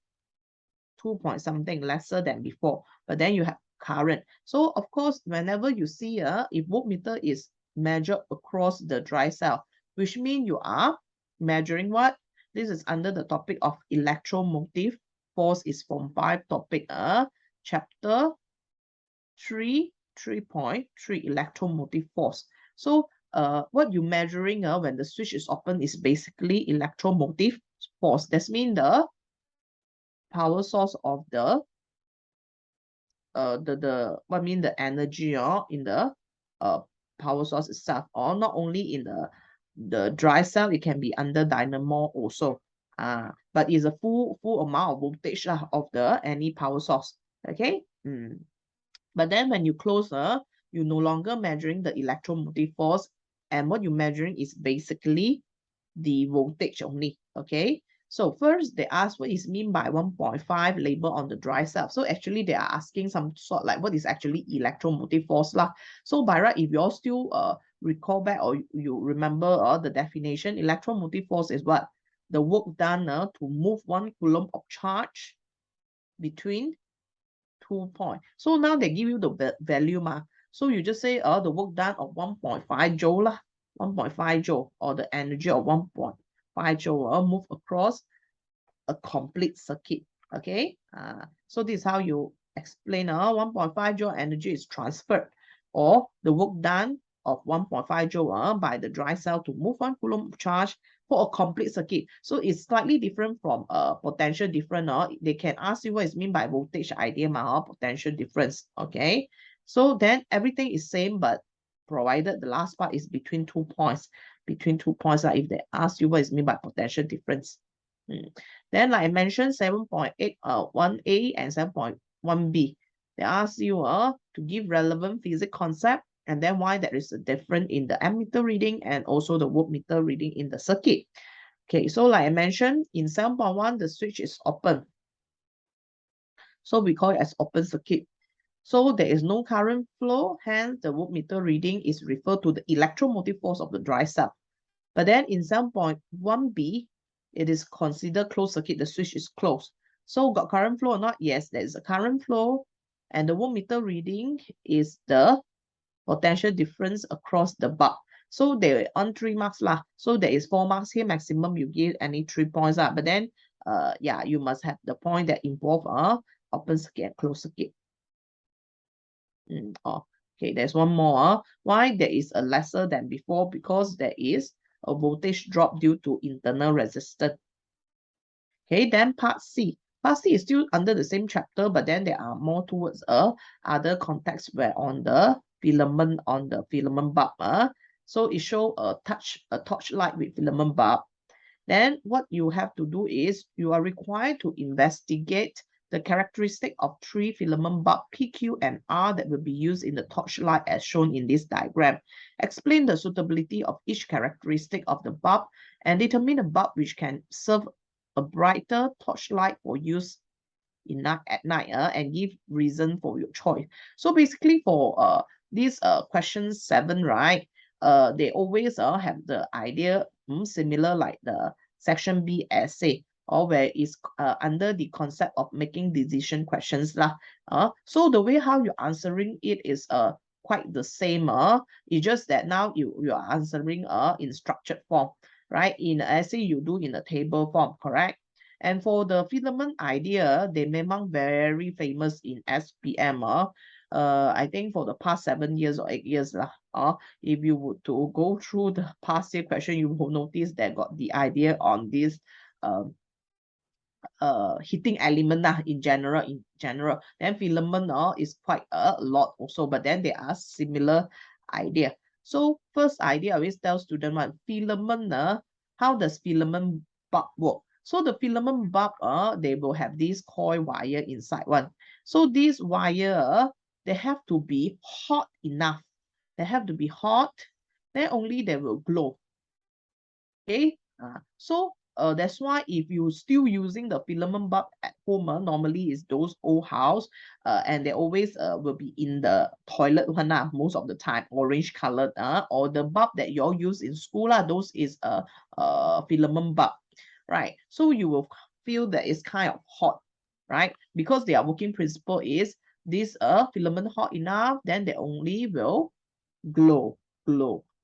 2 point something, lesser than before. But then you have current. So of course, whenever you see if voltmeter is measured across the dry cell, which means you are measuring what? This is under the topic of electromotive force, is from 5 topic, chapter 3, 3.3 electromotive force. So what you measuring when the switch is open is basically electromotive force. That means the power source of the energy in the power source itself, or not only in the the dry cell, it can be under dynamo also. But it's a full amount of voltage of the any power source. Okay. But then when you close, you're no longer measuring the electromotive force, and what you're measuring is basically the voltage only. Okay. So first they ask what is mean by 1.5 label on the dry cell. So actually they are asking some sort like what is actually electromotive force lah. So by right, if you all still recall back or you remember the definition, electromotive force is what? The work done to move 1 coulomb of charge between 2 points. So now they give you the value ma. So you just say the work done of 1.5 joule lah, 1.5 joule, or the energy of 1.5 joule move across a complete circuit. Okay. So this is how you explain 1.5 joule energy is transferred, or the work done of 1.5 joule by the dry cell to move 1 coulomb charge for a complete circuit. So it's slightly different from potential difference. They can ask you what is mean by voltage idea, potential difference. Okay. So then everything is same, but provided the last part is between 2 points. Between 2 points, if they ask you what is mean by potential difference. Then, like I mentioned, 7.81a and 7.1b. They ask you to give relevant physics concept, and then why there is a difference in the ammeter reading and also the voltmeter reading in the circuit. Okay, so like I mentioned, in 7.1, the switch is open. So we call it as open circuit. So there is no current flow, hence the voltmeter reading is referred to the electromotive force of the dry cell. But then in 7.1b, it is considered closed circuit, the switch is closed. So got current flow or not? Yes, there is a current flow, and the voltmeter reading is the potential difference across the bulb. So they earn 3 marks lah. So there is 4 marks here, maximum you give any 3 points lah. But then yeah, you must have the point that involve open circuit and closed circuit. Okay, there's one more. Why there is a lesser than before? Because there is a voltage drop due to internal resistance. Okay, then part C. Part C is still under the same chapter, but then there are more towards other context where on the filament bulb. So it show a torchlight with filament bulb. Then what you have to do is you are required to investigate the characteristic of 3 filament bulb P, Q, and R that will be used in the torchlight as shown in this diagram. Explain the suitability of each characteristic of the bulb and determine a bulb which can serve a brighter torchlight for use at night and give reason for your choice. So basically for this question 7, right? They always have the idea similar like the section B essay, or where is under the concept of making decision questions lah. So the way how you're answering it is quite the same. It's just that now you are answering in structured form, right? In essay you do in a table form, correct? And for the filament idea, they memang very famous in SPM. I think for the past 7 years or 8 years lah. If you would to go through the past year question, you will notice they got the idea on this heating element in general. Then filament is quite a lot also, but then they are similar idea. So first idea I always tell student one, filament how does filament bulb work? So the filament bulb they will have this coil wire inside one. So this wire they have to be hot enough. They have to be hot, then only they will glow. Okay, so that's why if you still using the filament bulb at home, normally is those old house, and they always will be in the toilet one most of the time, orange colored, or the bulb that you all use in school those is filament bulb, right? So you will feel that it's kind of hot, right? Because their working principle is this filament hot enough, then they only will glow.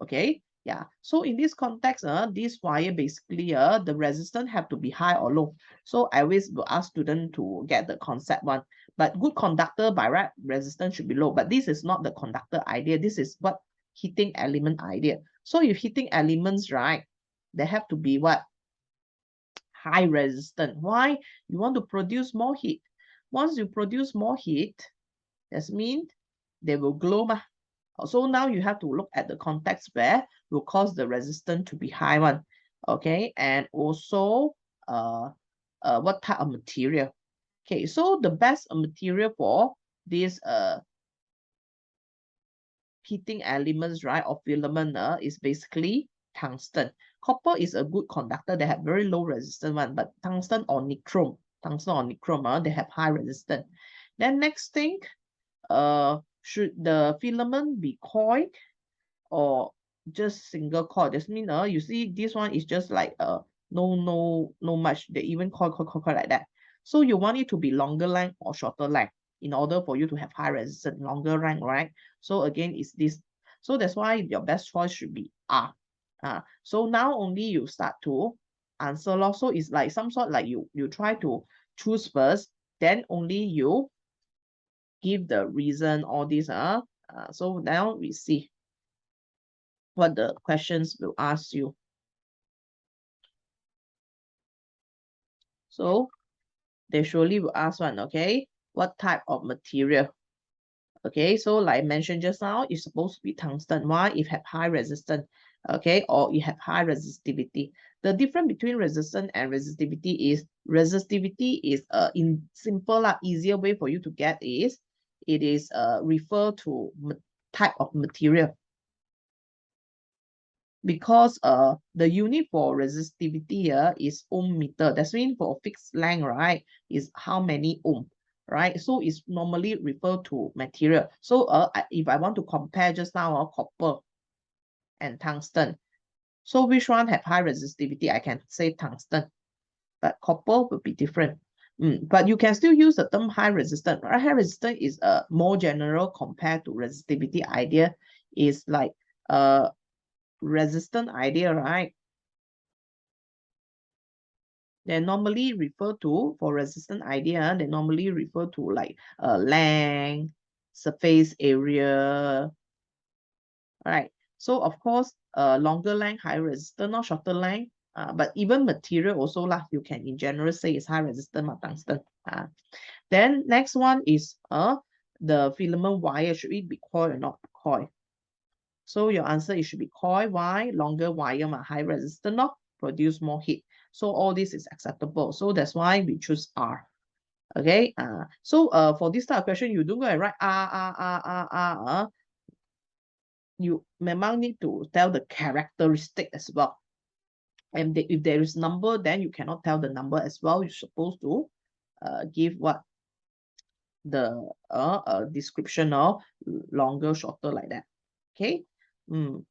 Okay. Yeah, so in this context, this wire basically, the resistance have to be high or low. So I always will ask students to get the concept one. But good conductor, by right, resistance should be low. But this is not the conductor idea. This is what heating element idea. So if heating elements, right, they have to be what? High resistance. Why? You want to produce more heat. Once you produce more heat, that means they will glow. So now you have to look at the context where will cause the resistance to be high one. Okay, and also what type of material. Okay, so the best material for this heating elements, right, or filament is basically tungsten. Copper is a good conductor. They have very low resistance one, but tungsten or nichrome, they have high resistance. Then next thing, should the filament be coiled or just single coil? This means you see this one is just like no much. They even coil like that. So you want it to be longer length or shorter length in order for you to have high resistance, longer length, right? So again, it's this. So that's why your best choice should be R. So now only you start to answer lor. So it's like some sort like you try to choose first, then only you give the reason, all this. So now we see what the questions will ask you. So they surely will ask one, okay? What type of material? Okay, so like I mentioned just now, it's supposed to be tungsten. Why? It have high resistance, okay? Or it have high resistivity. The difference between resistance and resistivity is in simple, easier way for you to get is, it is refer to type of material. Because the unit for resistivity here is ohm meter. That's mean for a fixed length, right, is how many ohm, right? So it's normally referred to material. So if I want to compare just now copper and tungsten, so which one have high resistivity? I can say tungsten, but copper will be different. But you can still use the term high resistance. Right? High resistance is more general compared to resistivity. Idea is like resistant idea, right? They normally refer to, for resistant idea, they normally refer to like length, surface area, right? So of course, longer length, high resistance, or shorter length. But even material also lah, you can in general say it's high resistance or tungsten. Then next one is the filament wire, should it be coil or not coil? So your answer, it should be coil. Why? Longer wire, high resistance, not produce more heat. So all this is acceptable. So that's why we choose R. Okay. So for this type of question, you don't go and write R. You memang need to tell the characteristic as well. And if there is number, then you cannot tell the number as well. You're supposed to give what the description of longer, shorter, like that. Okay.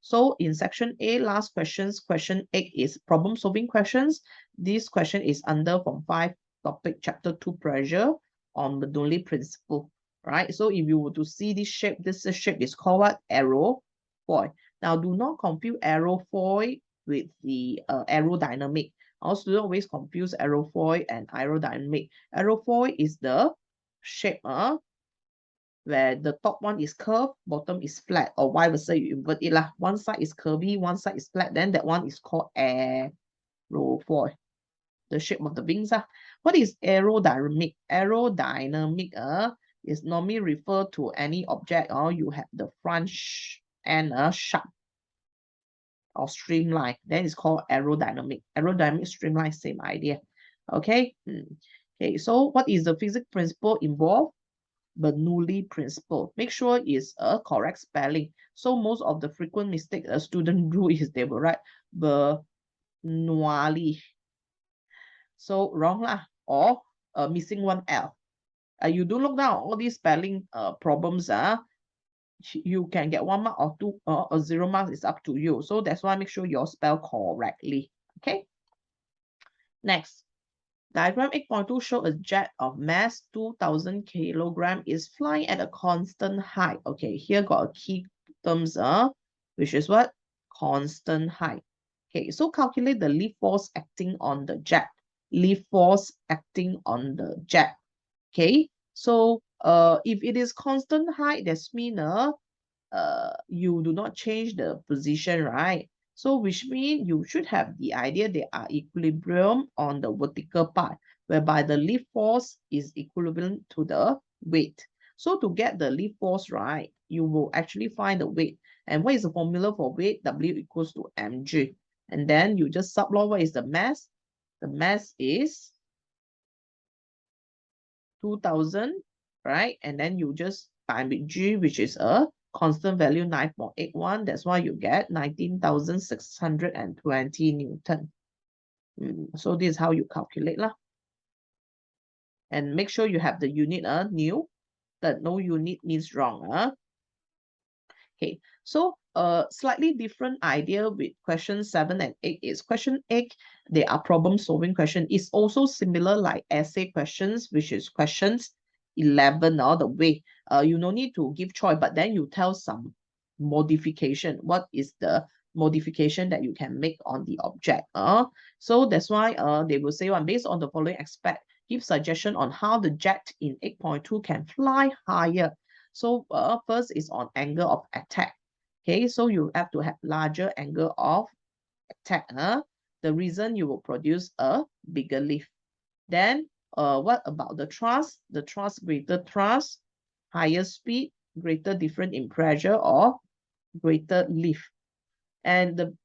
So in section A, last questions, question 8 is problem solving questions. This question is under from 5 topic chapter 2 pressure on the Bernoulli principle, right? So if you were to see this shape is called what? Aerofoil. Now do not confuse aerofoil with the aerodynamic. Also don't always confuse aerofoil and aerodynamic. Aerofoil is the shape where the top one is curved, bottom is flat, or vice versa, you invert it lah. One side is curvy, one side is flat, then that one is called aerofoil, the shape of the wings. What is aerodynamic? Aerodynamic is normally referred to any object or you have the front end sharp or streamline, then it's called aerodynamic. Aerodynamic, streamline, same idea. Okay. Okay, so what is the physics principle involved? Bernoulli principle. Make sure it's a correct spelling. So most of the frequent mistake a student do is they will write Bernoulli. So wrong lah, or missing one L. You do look down all these spelling problems. You can get 1 mark or 2 or 0 marks. It's up to you. So that's why make sure you spell correctly. Okay. Next. Diagram 8.2 show a jet of mass 2000 kilogram is flying at a constant height. Okay, here got a key terms, which is what? Constant height. Okay, so calculate the lift force acting on the jet. Lift force acting on the jet. Okay, so if it is constant height, that means you do not change the position, right? So which means you should have the idea they are equilibrium on the vertical part, whereby the lift force is equivalent to the weight. So to get the lift force, right, you will actually find the weight. And what is the formula for weight? W equals to mg. And then you just subplot what is the mass. The mass is 2000, right? And then you just time with g, which is a constant value 9.81. That's why you get 19,620 Newton. So this is how you calculate lah. And make sure you have the unit new. That no unit means wrong. Okay, so slightly different idea with question 7 and 8 is question 8, they are problem solving question. It's also similar like essay questions, which is questions 11 or the way. You no need to give choice, but then you tell some modification. What is the modification that you can make on the object? So that's why they will say based on the following aspect, give suggestion on how the jet in 8.2 can fly higher. So first is on angle of attack. Okay, so you have to have larger angle of attack. The reason you will produce a bigger lift. Then what about the thrust? The thrust, greater thrust, higher speed, greater difference in pressure, or greater lift. And the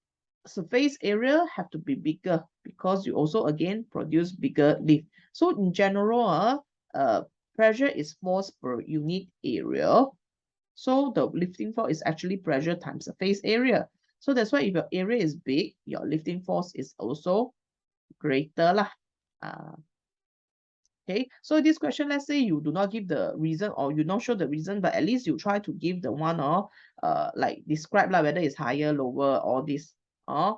surface area have to be bigger because you also again produce bigger lift. So in general, pressure is force per unit area. So the lifting force is actually pressure times surface area. So that's why if your area is big, your lifting force is also greater lah. Okay, so this question, let's say you do not give the reason or you not show the reason, but at least you try to give the one or like describe lah, whether it's higher, lower, or this. But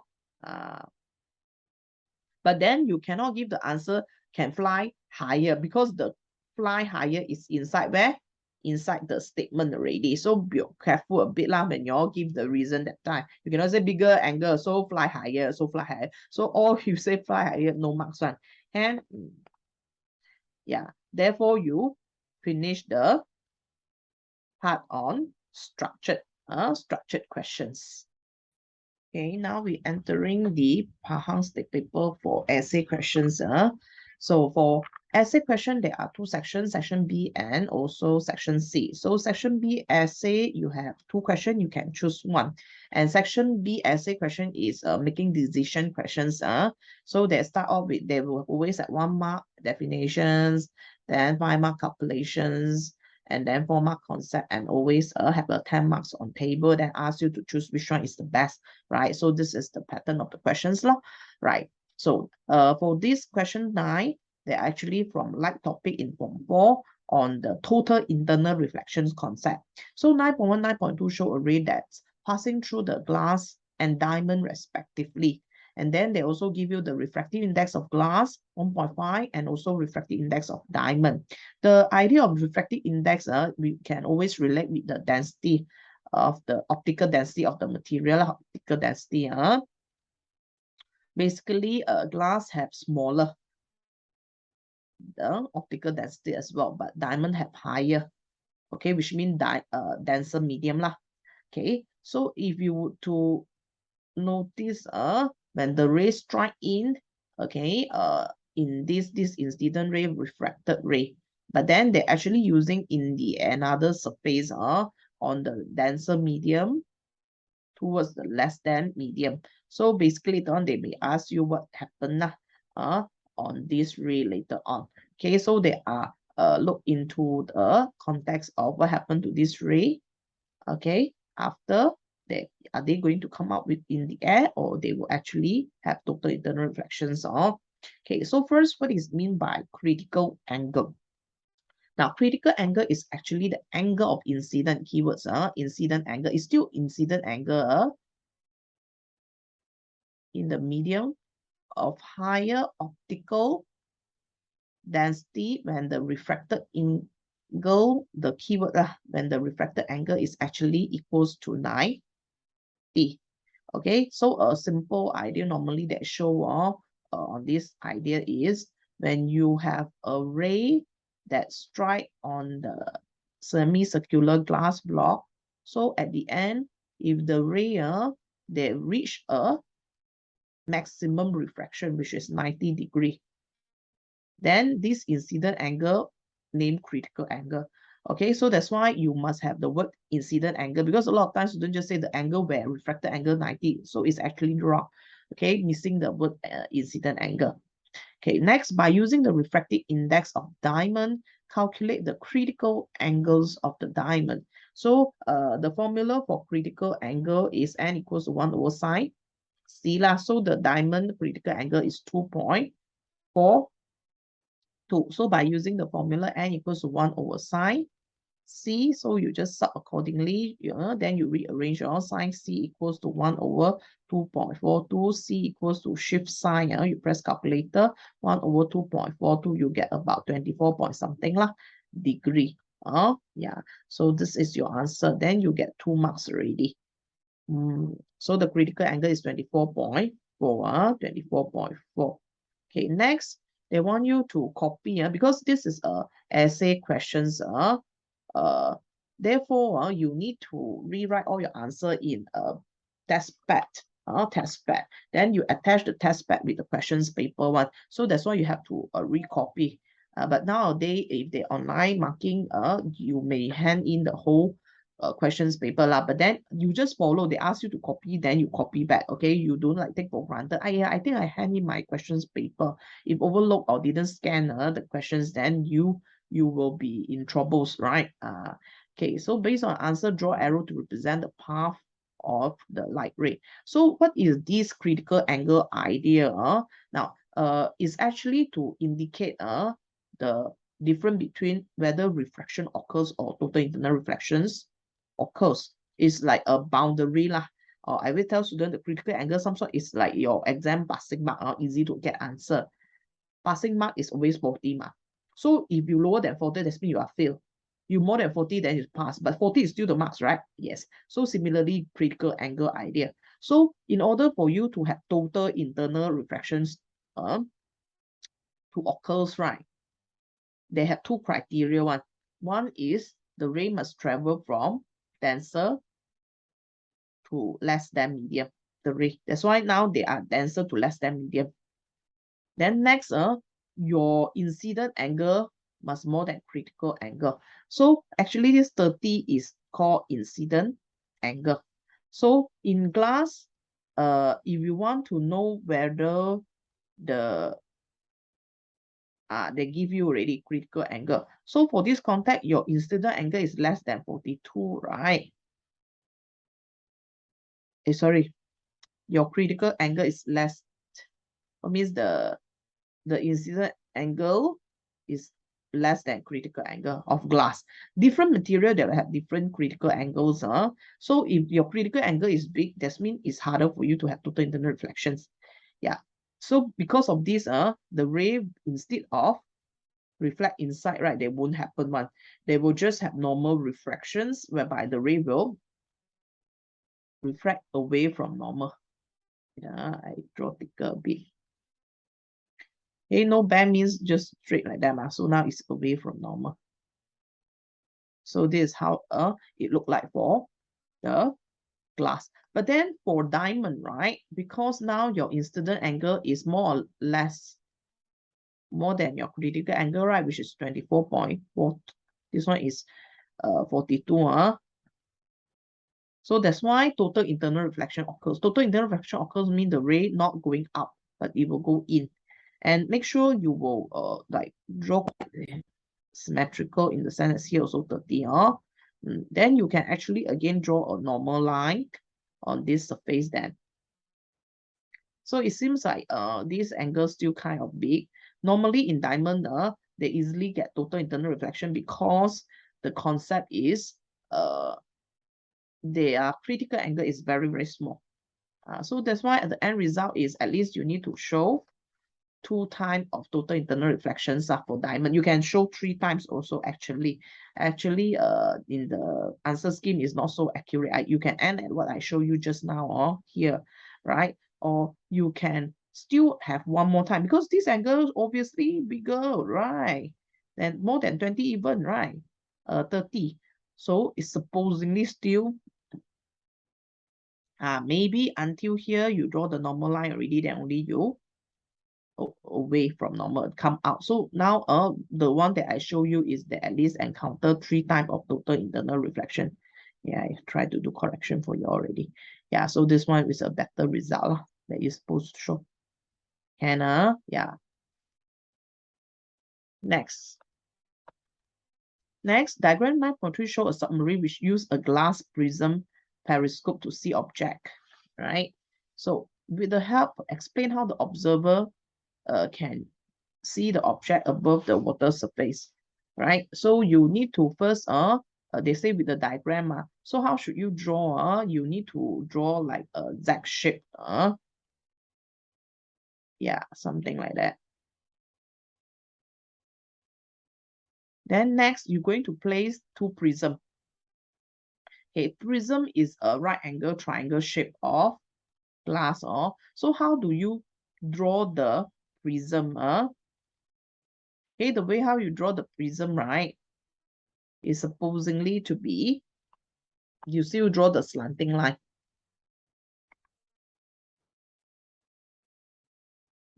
then you cannot give the answer can fly higher because the fly higher is inside where? Inside the statement already. So be careful a bit lah when you all give the reason that time. You cannot say bigger angle, so fly higher, so fly higher. So all you say fly higher, no marks one. And yeah, therefore you finish the part on structured questions. Okay, now we're entering the Pahang State Paper for essay questions. So for essay question, there are two sections, section B and also section C. So section B essay, you have two questions, you can choose one. And section B essay question is making decision questions. So they start off with, they will always have 1 mark definitions, then 5 mark calculations, and then 4 mark concept, and always have a 10 marks on table that asks you to choose which one is the best, right? So this is the pattern of the questions, right? So for this question 9, they're actually from like topic in form 4 on the total internal reflections concept. So 9.1, 9.2 show a ray that's passing through the glass and diamond respectively. And then they also give you the refractive index of glass, 1.5, and also refractive index of diamond. The idea of refractive index, we can always relate with the density of the optical density of the material, optical density. Basically, glass have smaller the optical density as well, but diamond have higher, okay, which means denser medium lah. Okay, so if you would to notice when the rays strike in, okay, in this incident ray, refracted ray, but then they're actually using in the another surface on the denser medium towards the less than medium. So basically later on they may ask you what happened on this ray later on. Okay, so they are look into the context of what happened to this ray. Okay, after are they going to come out with in the air, or they will actually have total internal reflections of. Okay, so first, what is mean by critical angle? Now, critical angle is actually the angle of incident. Keywords incident angle is still incident angle in the medium of higher optical density when the refracted angle, the keyword when the refracted angle is actually equals to 90. Okay, so a simple idea normally that show on this idea is when you have a ray that strike on the semicircular glass block. So at the end, if the ray they reach a maximum refraction, which is 90 degree, then this incident angle named critical angle. Okay, so that's why you must have the word incident angle, because a lot of times students just say the angle where refracted angle 90. So it's actually wrong. Okay, missing the word incident angle. Okay, next, by using the refractive index of diamond, calculate the critical angles of the diamond. So the formula for critical angle is n equals to 1 over sine C lah. So the diamond critical angle is 2.42. So by using the formula n equals to 1 over sine C, so you just sub accordingly, then you rearrange your sine C equals to 1 over 2.42, C equals to shift sine, you press calculator, 1 over 2.42, you get about 24 point something lah, degree. Yeah, so this is your answer. Then you get 2 marks already. So the critical angle is 24.4, 24.4. Okay, next, they want you to copy, because this is a essay questions, therefore, you need to rewrite all your answer in a test pad. Then you attach the test pad with the questions paper one. So that's why you have to recopy. But nowadays, if they online marking, you may hand in the whole questions paper lah. But then you just follow. They ask you to copy, then you copy back. Okay, you don't like take for granted. I think I hand in my questions paper. If overlooked or didn't scan the questions, then you will be in troubles, right? Okay, so based on answer, draw arrow to represent the path of the light ray. So what is this critical angle idea? Now, is actually to indicate the difference between whether refraction occurs or total internal reflections occurs. It's like a boundary lah. Or I will tell student the critical angle some sort is like your exam passing mark, easy to get answer. Passing mark is always 40 mark. So if you lower than 40, that means you are failed. You more than 40, then you pass. But 40 is still the marks, right? Yes. So similarly, critical angle idea. So in order for you to have total internal refractions to occurs, right? They have two criteria. One is the ray must travel from denser to less than medium. The ray. That's why now they are denser to less than medium. Then next, your incident angle must more than critical angle. So actually this 30 is called incident angle. So in glass, if you want to know whether the they give you already critical angle. So for this contact, your incident angle is less than 42, right? Sorry, your critical angle is less. What means the incident angle is less than critical angle of glass. Different material that will have different critical angles. So if your critical angle is big, that means it's harder for you to have total internal reflections. Yeah. So because of this, the ray, instead of reflect inside, right, they won't happen one. They will just have normal refractions, whereby the ray will refract away from normal. Yeah, I draw thicker a bit. Okay, no bend means just straight like that. So now it's away from normal. So this is how it look like for the glass. But then for diamond, right, because now your incident angle is more or less more than your critical angle, right, which is 24.4. This one is 42. So that's why total internal reflection occurs. Total internal reflection occurs means the ray not going up, but it will go in. And make sure you will like draw symmetrical in the sense that here also 30. Then you can actually again draw a normal line on this surface then. So it seems like this angle still kind of big. Normally in diamond, they easily get total internal reflection because the concept is their critical angle is very, very small. So that's why the end result is at least you need to show 2 times of total internal reflections for diamond. You can show 3 times also actually. Actually, in the answer scheme is not so accurate. You can end at what I show you just now or here, right? Or you can still have one more time because this angle is obviously bigger, right? Then more than 20 even, right? 30. So it's supposedly still maybe until here you draw the normal line already, then only you away from normal, come out. So now the one that I show you is that at least encounter 3 types of total internal reflection. Yeah, I try to do correction for you already. Yeah, so this one is a better result that you're supposed to show. Hannah, yeah. Next, diagram 9.3 show a submarine which use a glass prism periscope to see object, right? So with the help, explain how the observer can see the object above the water surface, right? So you need to first, they say with the diagram, so how should you draw? You need to draw like a Z shape, yeah, something like that. Then next, you're going to place 2 prism. Okay, prism is a right angle triangle shape of glass. So how do you draw the prism? Okay, the way how you draw the prism, right, is supposedly to be, you still draw the slanting line.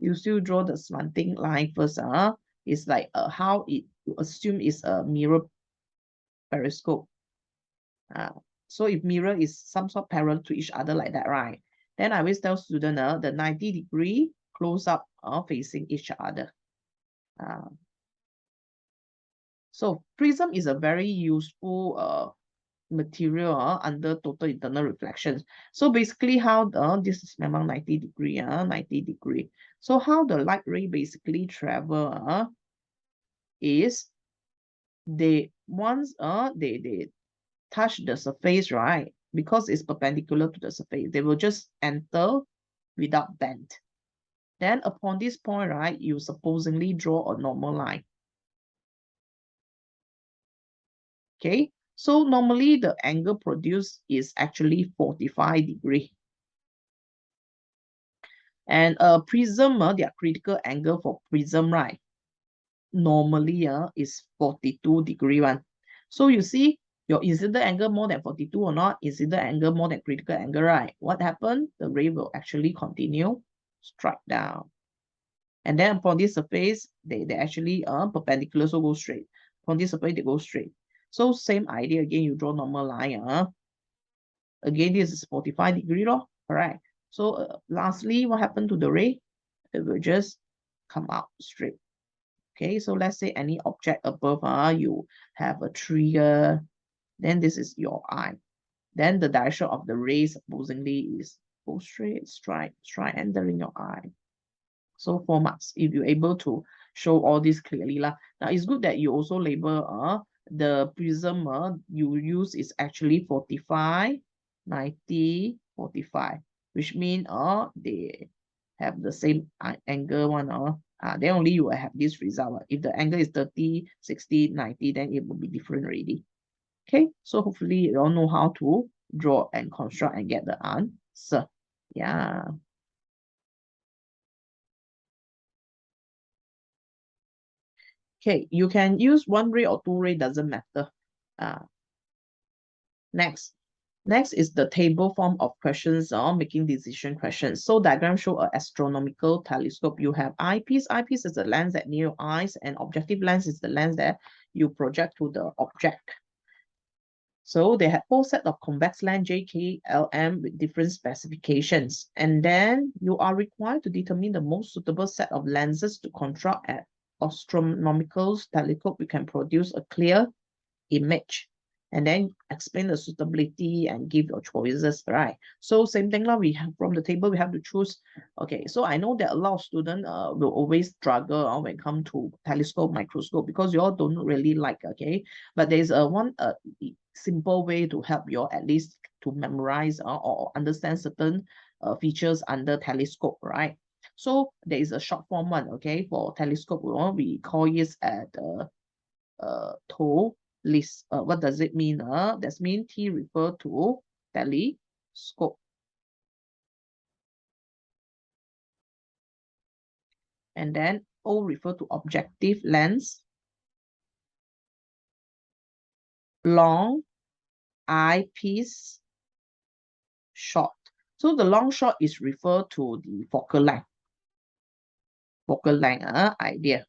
You still draw the slanting line first. It's like how it, you assume is a mirror periscope. So if mirror is some sort parallel to each other like that, right? Then I always tell student the 90-degree close up facing each other. So prism is a very useful material under total internal reflections. So basically how this is memang 90-degree, 90-degree. So how the light ray basically travel is they once they touch the surface, right? Because it's perpendicular to the surface, they will just enter without bend. Then upon this point, right, you supposedly draw a normal line. Okay, so normally the angle produced is actually 45 degree. And a prism, their critical angle for prism, right, normally is 42 degree one. So you see, your incident angle more than 42 or not, incident angle more than critical angle, right? What happened? The ray will actually continue strike down. And then upon this surface, they actually perpendicular, so go straight. Upon this surface, they go straight. So same idea again, you draw normal line. Again, this is 45 degree law, correct? So lastly, what happened to the ray? It will just come out straight. Okay, so let's say any object above, you have a trigger, then this is your eye. Then the direction of the ray supposedly is go straight, strike, entering your eye. So 4 marks if you're able to show all this clearly. Now it's good that you also label the prism you use is actually 45, 90, 45, which means they have the same angle one. Then only you will have this result. If the angle is 30, 60, 90, then it will be different already. Okay, so hopefully you all know how to draw and construct and get the answer. Yeah. Okay, you can use 1 ray or 2 ray, doesn't matter. Next is the table form of questions or making decision questions. So diagram show an astronomical telescope. You have eyepiece. Eyepiece is the lens that near your eyes, and objective lens is the lens that you project to the object. So they have 4 sets of convex lens J, K, L, M with different specifications. And then you are required to determine the most suitable set of lenses to construct an astronomical telescope. You can produce a clear image and then explain the suitability and give your choices, right? So same thing we have from the table, we have to choose. Okay, so I know that a lot of students will always struggle when it comes to telescope, microscope, because you all don't really like, okay? But there's one simple way to help you all at least to memorize or understand certain features under telescope, right? So there is a short form one, okay? For telescope, we call it the TO list. What does it mean? That means T refer to telescope. And then O refer to objective lens. Long, eyepiece, short. So the long short is refer to the focal length. focal length idea.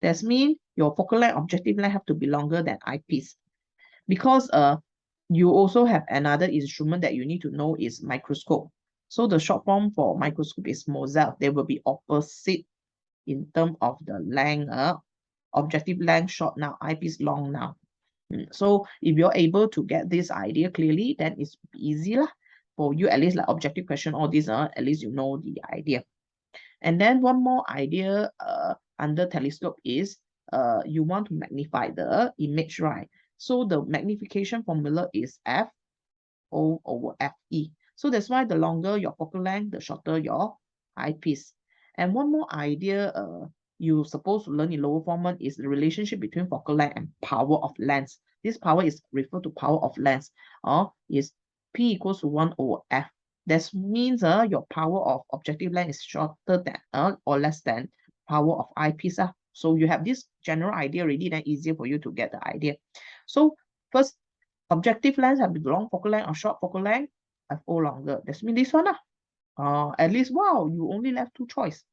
That means your focal length, objective length have to be longer than eyepiece. Because you also have another instrument that you need to know is microscope. So the short form for microscope is Mozart. They will be opposite in terms of the length. Objective length short now, eyepiece long now. So if you're able to get this idea clearly, then it's easy lah. For you, at least like objective question, all these, at least you know the idea. And then one more idea under telescope is you want to magnify the image, right? So the magnification formula is F(O) over Fe. So that's why the longer your focal length, the shorter your eyepiece. And one more idea you're supposed to learn in lower form one is the relationship between focal length and power of lens. This power is referred to power of lens, or is P equals to 1 over F. That means your power of objective length is shorter than or less than power of eyepiece. So you have this general idea already, then easier for you to get the idea. So first, objective lens have long focal length or short focal length, F(O) longer. That means this one. At least, wow, you only left two choice.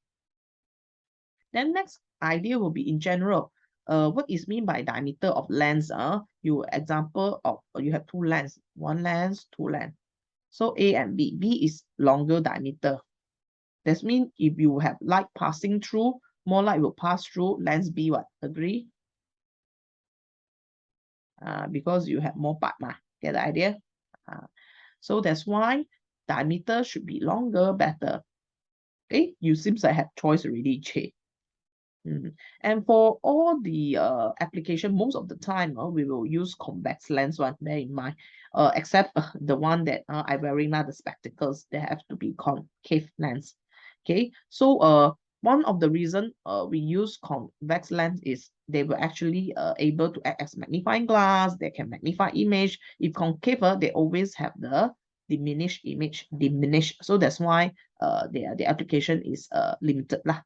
Then next idea will be in general. What is mean by diameter of lens? You example of you have two lens, one lens, two lens. So A and B. B is longer diameter. That means if you have light passing through, more light will pass through lens B. What? Agree? Because you have more part. Get the idea? So that's why diameter should be longer, better. Okay, you seems like have choice already, Che. And for all the application, most of the time we will use convex lens one, bear in mind, except the one that I wearing now, the spectacles, they have to be concave lens. Okay, so one of the reason we use convex lens is they were actually able to act as magnifying glass. They can magnify image. If concave, they always have the diminished image, diminished. So that's why the application is limited lah.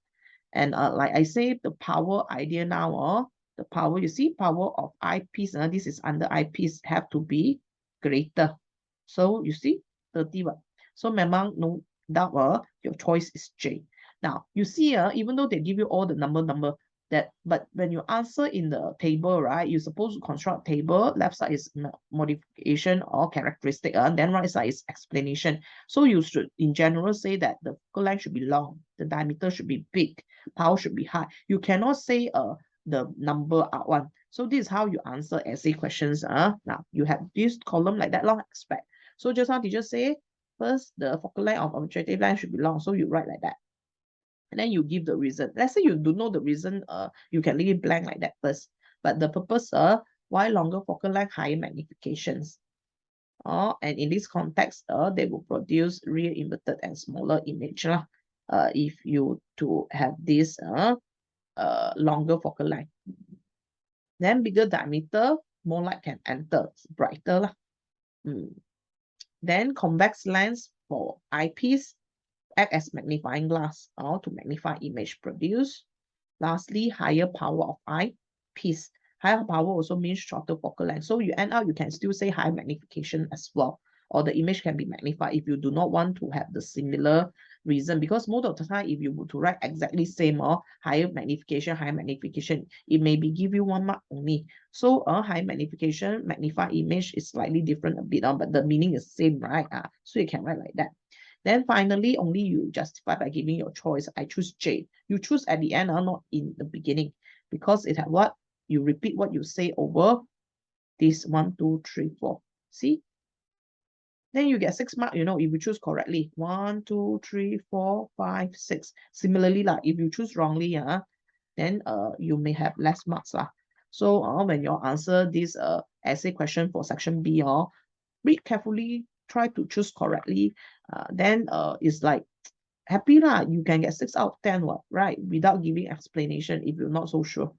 And like I say, the power idea now, the power, you see, power of eyepiece, this is under eyepiece, have to be greater. So you see, 30 watt. So memang no doubt, your choice is J. Now, you see, even though they give you all the number, but when you answer in the table, right, you're supposed to construct table. Left side is modification or characteristic, then right side is explanation. So you should, in general, say that the focal length should be long, the diameter should be big, power should be high. You cannot say the number out one. So this is how you answer essay questions. Now you have this column like that, long aspect. So just now teacher say, first the focal length of objective length should be long. So you write like that. And then you give the reason. Let's say you don't know the reason, you can leave it blank like that first. But the purpose, why longer focal length, higher magnifications. And in this context, they will produce real inverted and smaller image if you to have this longer focal length. Then bigger diameter, more light can enter, it's brighter. Then convex lens for eyepiece, act as magnifying glass to magnify image produced. Lastly, higher power of eyepiece. Higher power also means shorter focal length. So you end up, you can still say high magnification as well. Or the image can be magnified if you do not want to have the similar reason. Because most of the time, if you were to write exactly same or higher magnification, it may be give you 1 mark only. So high magnification, magnified image is slightly different a bit, but the meaning is same, right? So you can write like that. Then finally, only you justify by giving your choice. I choose J. You choose at the end, not in the beginning, because it had what? You repeat what you say over this 1, 2, 3, 4. See? Then you get 6 marks, if you choose correctly. 1, 2, 3, 4, 5, 6. Similarly, if you choose wrongly, then you may have less marks. So when you answer this essay question for section B, read carefully, try to choose correctly, then it's like happy you can get 6 out of 10, right? Without giving explanation if you're not so sure.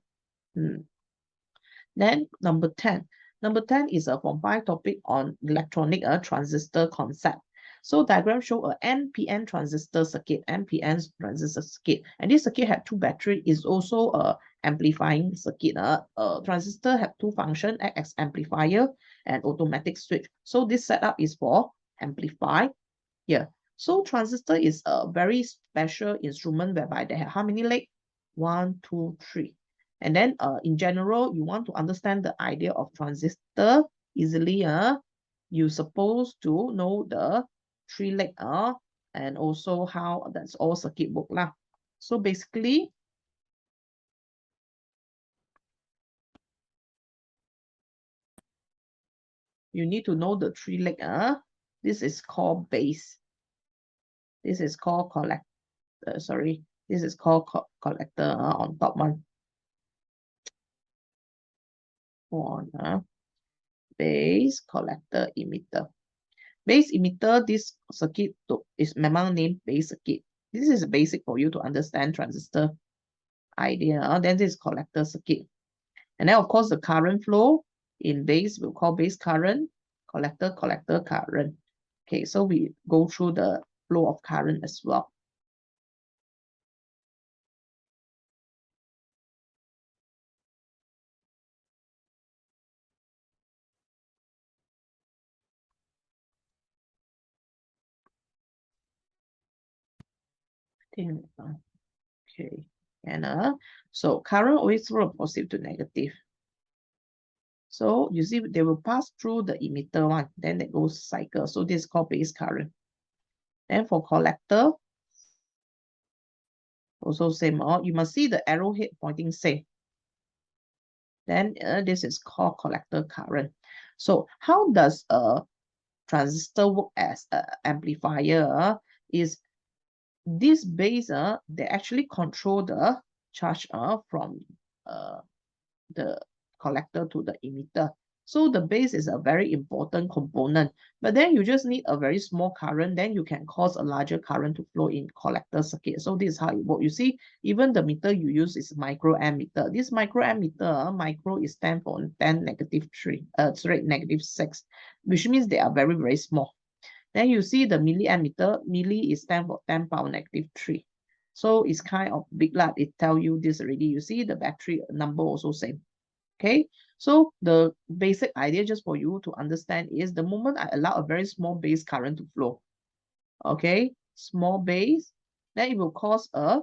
Then number 10. Number 10 is a Form 5 topic on electronic transistor concept. So diagram show a NPN transistor circuit, NPN transistor circuit. And this circuit had 2 batteries, is also a amplifying circuit. Transistor have 2 functions, act as amplifier and automatic switch. So this setup is for amplify here. So transistor is a very special instrument whereby they have how many legs? 1, 2, 3. And then in general, you want to understand the idea of transistor easily. You're supposed to know the 3 leg and also how that's all circuit book lah. So basically, you need to know the 3 leg. This is called base. This is called collector. Sorry, this is called collector on top one. On base, collector, emitter. Base emitter, this circuit is memang named base circuit. This is basic for you to understand transistor idea. Then this is collector circuit. And then of course the current flow in base we'll call base current, collector current. Okay, so we go through the flow of current as well. Okay, and so current always from positive to negative. So you see they will pass through the emitter one, then it goes cycle. So this is called base current. Then for collector, also same. You must see the arrowhead pointing same. Then this is called collector current. So how does a transistor work as an amplifier? Is this base they actually control the charge from the collector to the emitter. So the base is a very important component, but then you just need a very small current, then you can cause a larger current to flow in collector circuit. So this is how it works. You see, even the meter you use is microamp meter. This microamp meter, micro is stand for 10 -3, -6, which means they are very, very small. Then you see the milliamp meter, milli is stand for 10 power -3. So it's kind of big lah. It tell you this already. You see the battery number also same. Okay, so the basic idea just for you to understand is the moment I allow a very small base current to flow, okay, small base, then it will cause a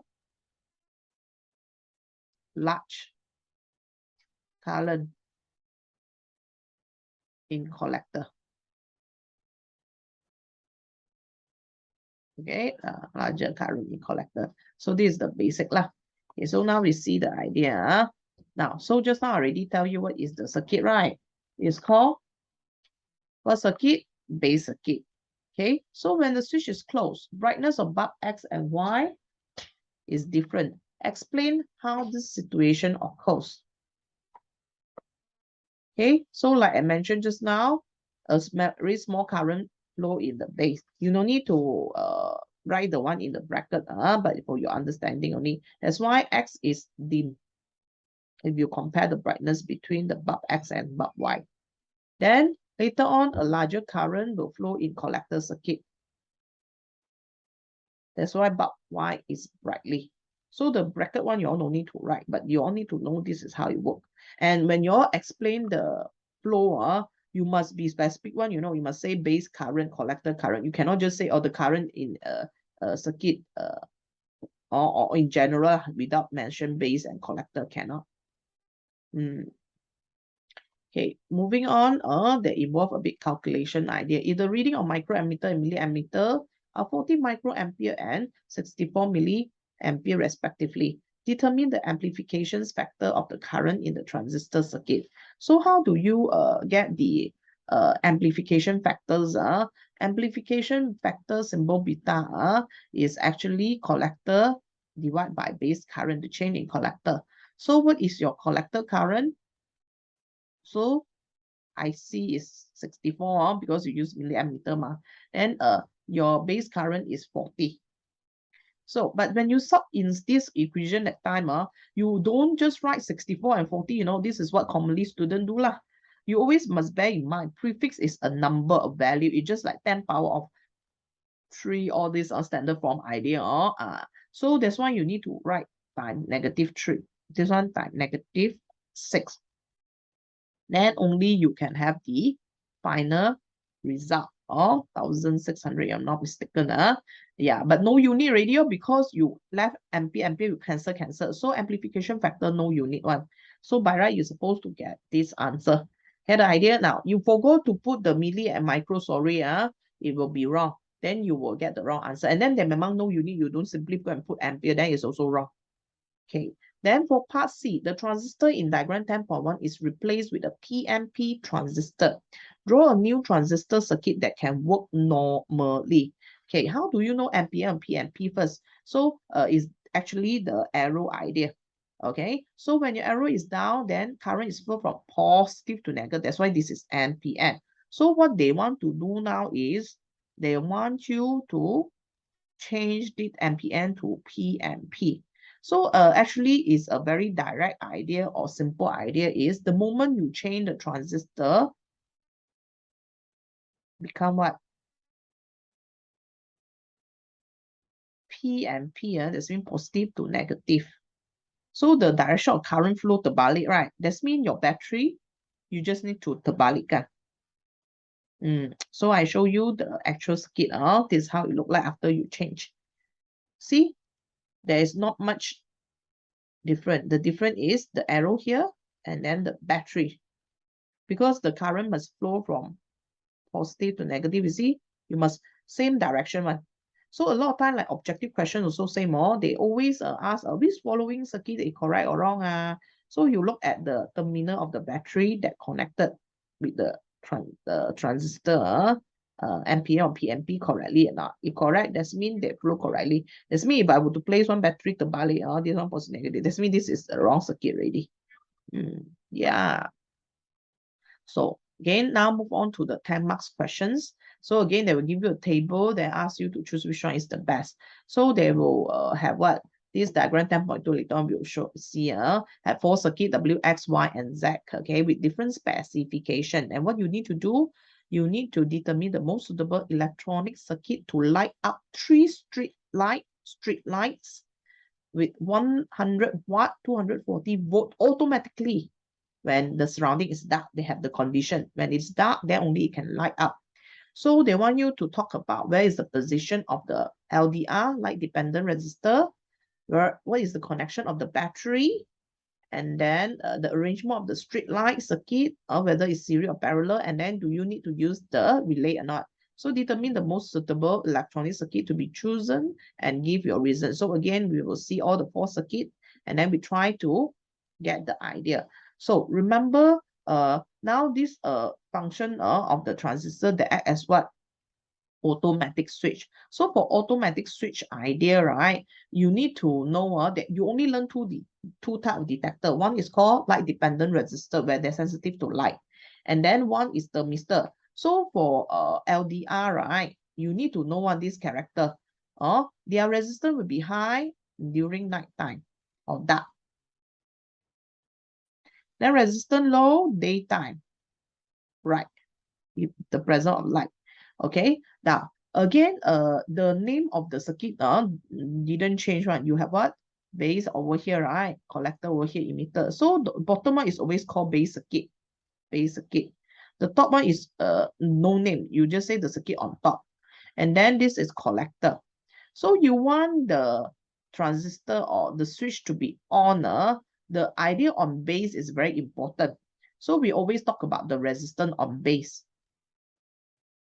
large current in collector. Okay, larger current in collector. So this is the basic lah. Okay, so now we see the idea. Now, so just now I already tell you what is the circuit, right? It's called what circuit? Base circuit. Okay, so when the switch is closed, brightness of bulb X and Y is different. Explain how this situation occurs. Okay, so like I mentioned just now, a very small current flow in the base. You don't need to write the one in the bracket, but for your understanding only. That's why X is dim. If you compare the brightness between the bulb X and bulb Y. Then later on, a larger current will flow in collector circuit. That's why bulb Y is brightly. So the bracket one, you all don't need to write, but you all need to know this is how it works. And when you all explain the flow, you must be specific one, you must say base current, collector current. You cannot just say, the current in a circuit or in general without mention base and collector, cannot. Okay, moving on, they involve a big calculation idea. If the reading of microammeter and milliammeter are 40 microampere and 64 milliampere respectively, determine the amplification factor of the current in the transistor circuit. So how do you get the amplification factors? Amplification factor symbol beta is actually collector divided by base current, the change in collector. So what is your collector current? So IC is 64 because you use milliammeter. Then your base current is 40. So, but when you sub in this equation that time, you don't just write 64 and 40. This is what commonly students do lah. You always must bear in mind, prefix is a number, of value. It's just like 10 power of 3, all this standard form idea. So that's why you need to write time -3. This one time -6. Then only you can have the final result. or 1600, I'm not mistaken. Yeah, but no unit radio because you left ampere, you cancel. So amplification factor, no unit one. So by right, you're supposed to get this answer. Get the idea? Now, you forgot to put the milli and micro, sorry, it will be wrong. Then you will get the wrong answer. And then the memang no unit, you don't simply go and put ampere, then it's also wrong. Okay, then for part C, the transistor in diagram 10.1 is replaced with a PNP transistor. Draw a new transistor circuit that can work normally. Okay, how do you know ampere and PNP first? So is actually the arrow idea. Okay, so when your arrow is down, then current is flow from positive to negative. That's why this is NPN. So what they want to do now is they want you to change the NPN to PNP. So actually is a very direct idea or simple idea is the moment you change the transistor, become what? PNP, that's mean positive to negative. So the direction of current flow terbalik, right? That's mean your battery, you just need to terbalik. So I show you the actual circuit. This is how it look like after you change. See, there is not much different. The difference is the arrow here and then the battery. Because the current must flow from positive to negative, you see, you must same direction one. So a lot of time like objective questions also same more. They always ask which following circuit is correct or wrong. So you look at the terminal of the battery that connected with the transistor, NPN or PNP correctly or not. If correct, that means they flow correctly. That's mean if I were to place one battery to Bali, this one positive negative. That means this is the wrong circuit already. Yeah. So again, now move on to the 10 marks questions. So again, they will give you a table that asks you to choose which one is the best. So they will have what? This diagram 10.2 later on will see have 4 circuit W, X, Y, and Z, okay, with different specification. And what you need to do, you need to determine the most suitable electronic circuit to light up 3 street lights with 100 watt, 240 volt automatically. When the surrounding is dark, they have the condition. When it's dark, then only it can light up. So they want you to talk about where is the position of the LDR, light dependent resistor, what is the connection of the battery, and then the arrangement of the street light circuit, or whether it's serial or parallel, and then do you need to use the relay or not. So determine the most suitable electronic circuit to be chosen and give your reason. So again, we will see all the 4 circuits, and then we try to get the idea. So remember, now this function of the transistor that act as what? Automatic switch. So for automatic switch idea, right, you need to know that you only learn two type of detector. One is called light dependent resistor, where they're sensitive to light. And then one is thermistor. So for LDR, right, you need to know what this character. Their resistance will be high during night time or dark. Then resistance low, daytime, right? The presence of light. Okay, now again, the name of the circuit didn't change, right? You have what? Base over here, right? Collector over here, emitter. So the bottom one is always called base circuit. Base circuit. The top one is no name. You just say the circuit on top. And then this is collector. So you want the transistor or the switch to be on. The idea on base is very important. So we always talk about the resistance on base.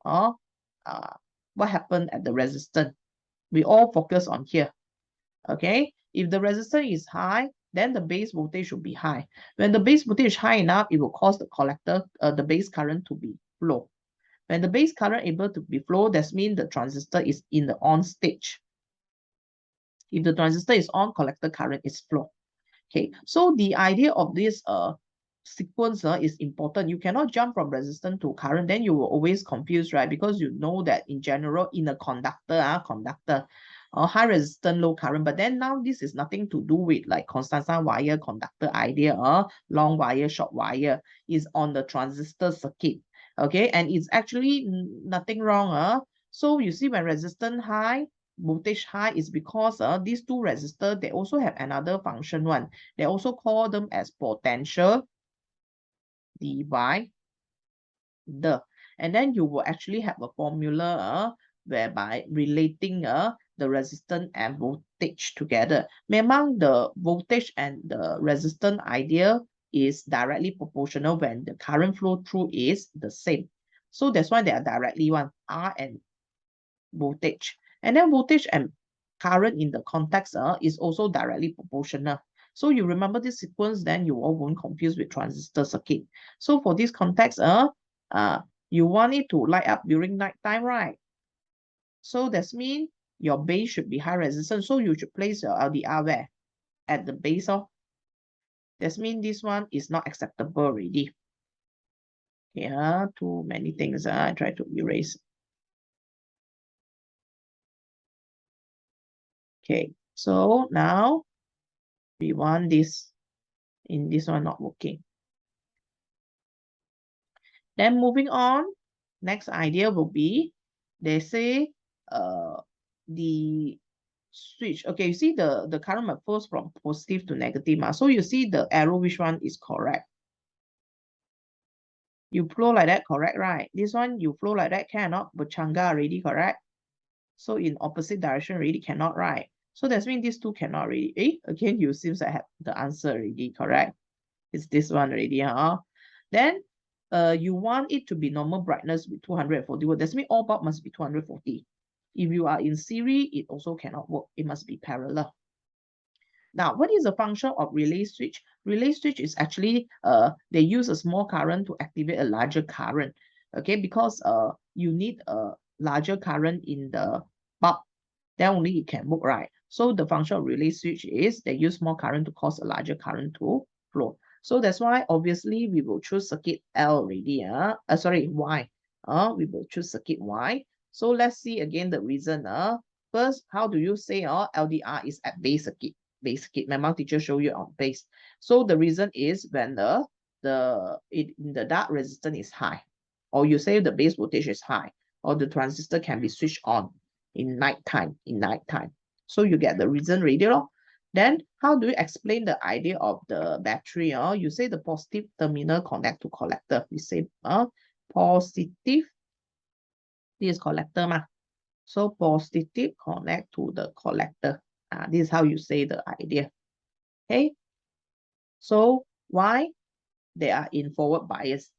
What happened at the resistance? We all focus on here. Okay, if the resistance is high, then the base voltage should be high. When the base voltage is high enough, it will cause the collector, the base current to be flow. When the base current able to be flow, that means the transistor is in the on stage. If the transistor is on, collector current is flow. Okay, so the idea of this sequence is important. You cannot jump from resistance to current, then you will always confuse, right? Because you know that in general, in a conductor, high resistance, low current. But then now this is nothing to do with like Constanza wire conductor idea, long wire, short wire is on the transistor circuit. Okay, and it's actually nothing wrong. So you see when resistance high, voltage high is because these two resistors, they also have another function one. They also call them as potential divider. And then you will actually have a formula whereby relating the resistance and voltage together. Memang the voltage and the resistance idea is directly proportional when the current flow through is the same. So that's why they are directly one, R and voltage. And then voltage and current in the context is also directly proportional. So you remember this sequence, then you all won't confuse with transistor circuit. So for this context, you want it to light up during night time, right? So that means your base should be high resistance. So you should place your LDR where? At the base of. That means this one is not acceptable already. Yeah, too many things. I try to erase. Okay, so now we want this. In this one not working. Then moving on, next idea will be, they say the switch. Okay, you see the current might flows from positive to negative. So you see the arrow, which one is correct? You flow like that, correct, right? This one, you flow like that, cannot, berchangga already, correct? So in opposite direction already cannot, right? So that means these two cannot already. Again, you seems I have the answer already, correct? It's this one already, huh? Then you want it to be normal brightness with 240 volts. That means all bulb must be 240. If you are in series, it also cannot work. It must be parallel. Now, what is the function of relay switch? Relay switch is actually, they use a small current to activate a larger current. Okay, because you need a larger current in the bulb, then only it can work, right? So the function of relay switch is they use more current to cause a larger current to flow. So that's why obviously we will choose circuit L already. Y. We will choose circuit Y. So let's see again the reason. First, how do you say LDR is at base circuit? Base circuit. My teacher show you on base. So the reason is when the dark resistance is high, or you say the base voltage is high, or the transistor can be switched on in nighttime. So you get the reason already. Then how do you explain the idea of the battery? You say the positive terminal connect to collector. We say positive, this is collector. So positive connect to the collector. This is how you say the idea. Okay. So why they are in forward bias?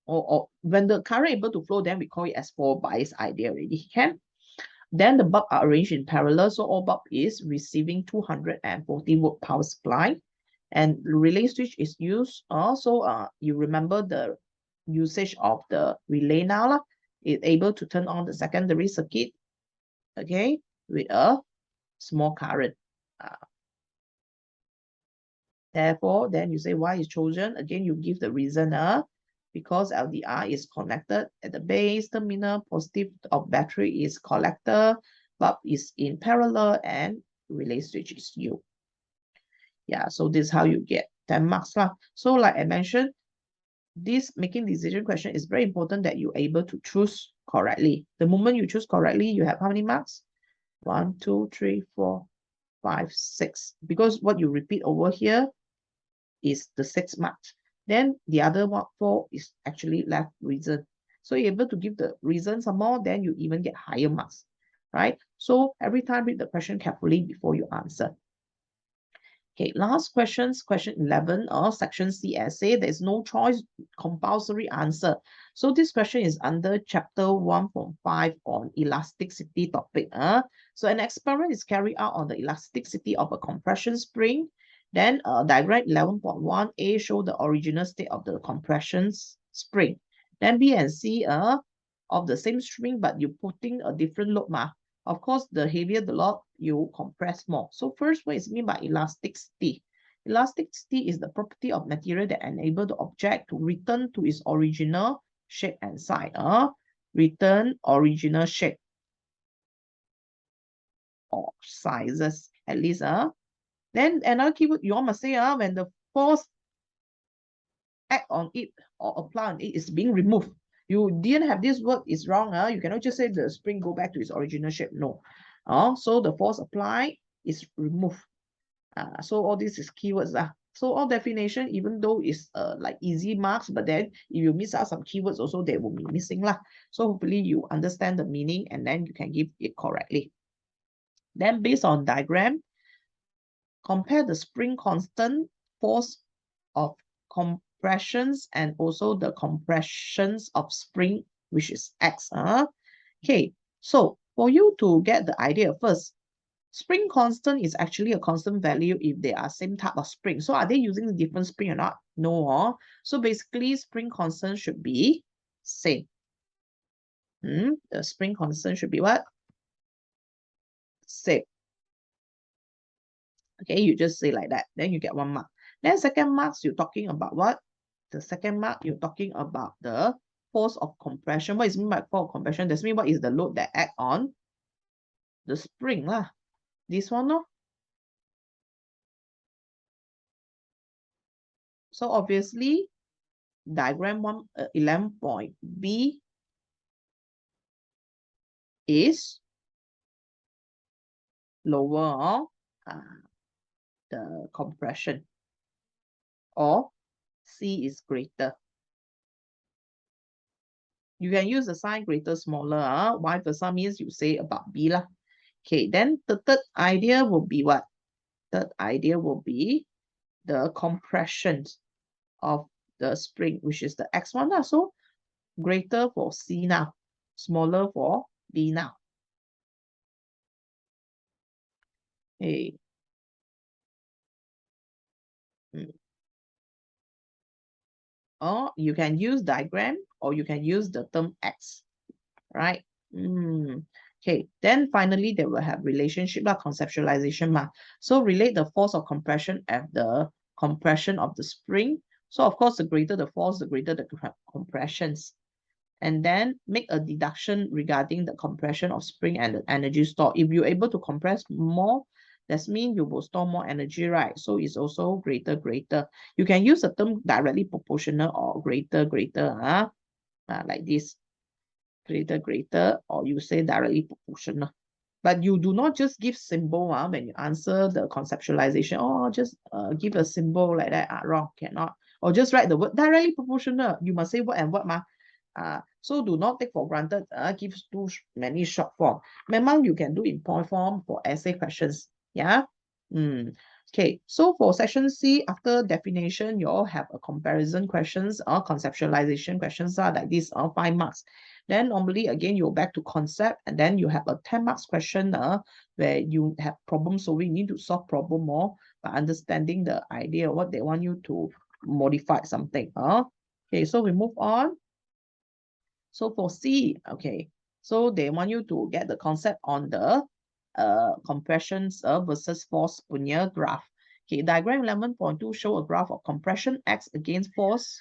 Or when the current able to flow, then we call it as forward bias idea already. Can. Then the bulb are arranged in parallel, so all bulb is receiving 240 volt power supply, and relay switch is used. Also, you remember the usage of the relay now. It's able to turn on the secondary circuit, okay, with a small current. Therefore, then you say why is chosen. Again, you give the reason. Because LDR is connected at the base terminal, positive of battery is collector, bulb is in parallel, and relay switch is U. Yeah, so this is how you get 10 marks. So like I mentioned, this making decision question is very important that you're able to choose correctly. The moment you choose correctly, you have how many marks? 1, 2, 3, 4, 5, 6. Because what you repeat over here is the 6 marks. Then the other 4 is actually left reason. So you're able to give the reason some more, then you even get higher marks, right? So every time read the question carefully before you answer. Okay, last questions, question 11 of section C essay. There's no choice, compulsory answer. So this question is under chapter 1 from 5 on elasticity topic. So an experiment is carried out on the elasticity of a compression spring. Then diagram 11.1a show the original state of the compression spring. Then B and C of the same spring, but you putting a different load. Of course, the heavier the load, you compress more. So first, what is meant by elasticity? Elasticity is the property of material that enable the object to return to its original shape and size. Return original shape or sizes at least. Then another keyword you all must say when the force act on it or apply on it is being removed. You didn't have this word is wrong. You cannot just say the spring go back to its original shape. No. So the force applied is removed. So all this is keywords. So all definition, even though it's like easy marks, but then if you miss out some keywords also, they will be missing lah. So hopefully you understand the meaning and then you can give it correctly. Then based on diagram, compare the spring constant, force of compressions, and also the compressions of spring, which is X. Okay, so for you to get the idea first, spring constant is actually a constant value if they are same type of spring. So are they using different spring or not? No. So basically, spring constant should be same. The spring constant should be what? Same. Okay, you just say like that. Then you get 1 mark. Then second marks, you're talking about what? The second mark, you're talking about the force of compression. What is meant by force of compression? That's mean what is the load that act on the spring lah. This one, no? So obviously, diagram 11 point B is lower the compression, or C is greater. You can use the sign greater, smaller. Y versa means you say about B lah. Okay, then the third idea will be what? Third idea will be the compression of the spring, which is the X1 lah. So greater for C now, smaller for B now. Okay. Or you can use diagram, or you can use the term X, right? Okay, then finally they will have relationship lah, conceptualization ma. So relate the force of compression at the compression of the spring. So of course, the greater the force, the greater the compressions. And then make a deduction regarding the compression of spring and the energy stored. If you're able to compress more, that means you will store more energy, right? So it's also greater. You can use the term directly proportional or greater, like this. Greater, or you say directly proportional. But you do not just give symbol when you answer the conceptualization. Oh, just give a symbol like that. Wrong, cannot. Or just write the word directly proportional. You must say what and what ma. So do not take for granted. Give too many short form. Memang you can do in point form for essay questions. Yeah. Okay. So for section C, after definition, you all have a comparison questions or conceptualization questions like this, 5 marks. Then normally again you're back to concept, and then you have a 10 marks question where you have problem solving. You need to solve problem more by understanding the idea of what they want you to modify something. Okay, so we move on. So for C, okay, so they want you to get the concept on the compressions versus force punya graph. Okay, diagram 11.2 show a graph of compression X against force.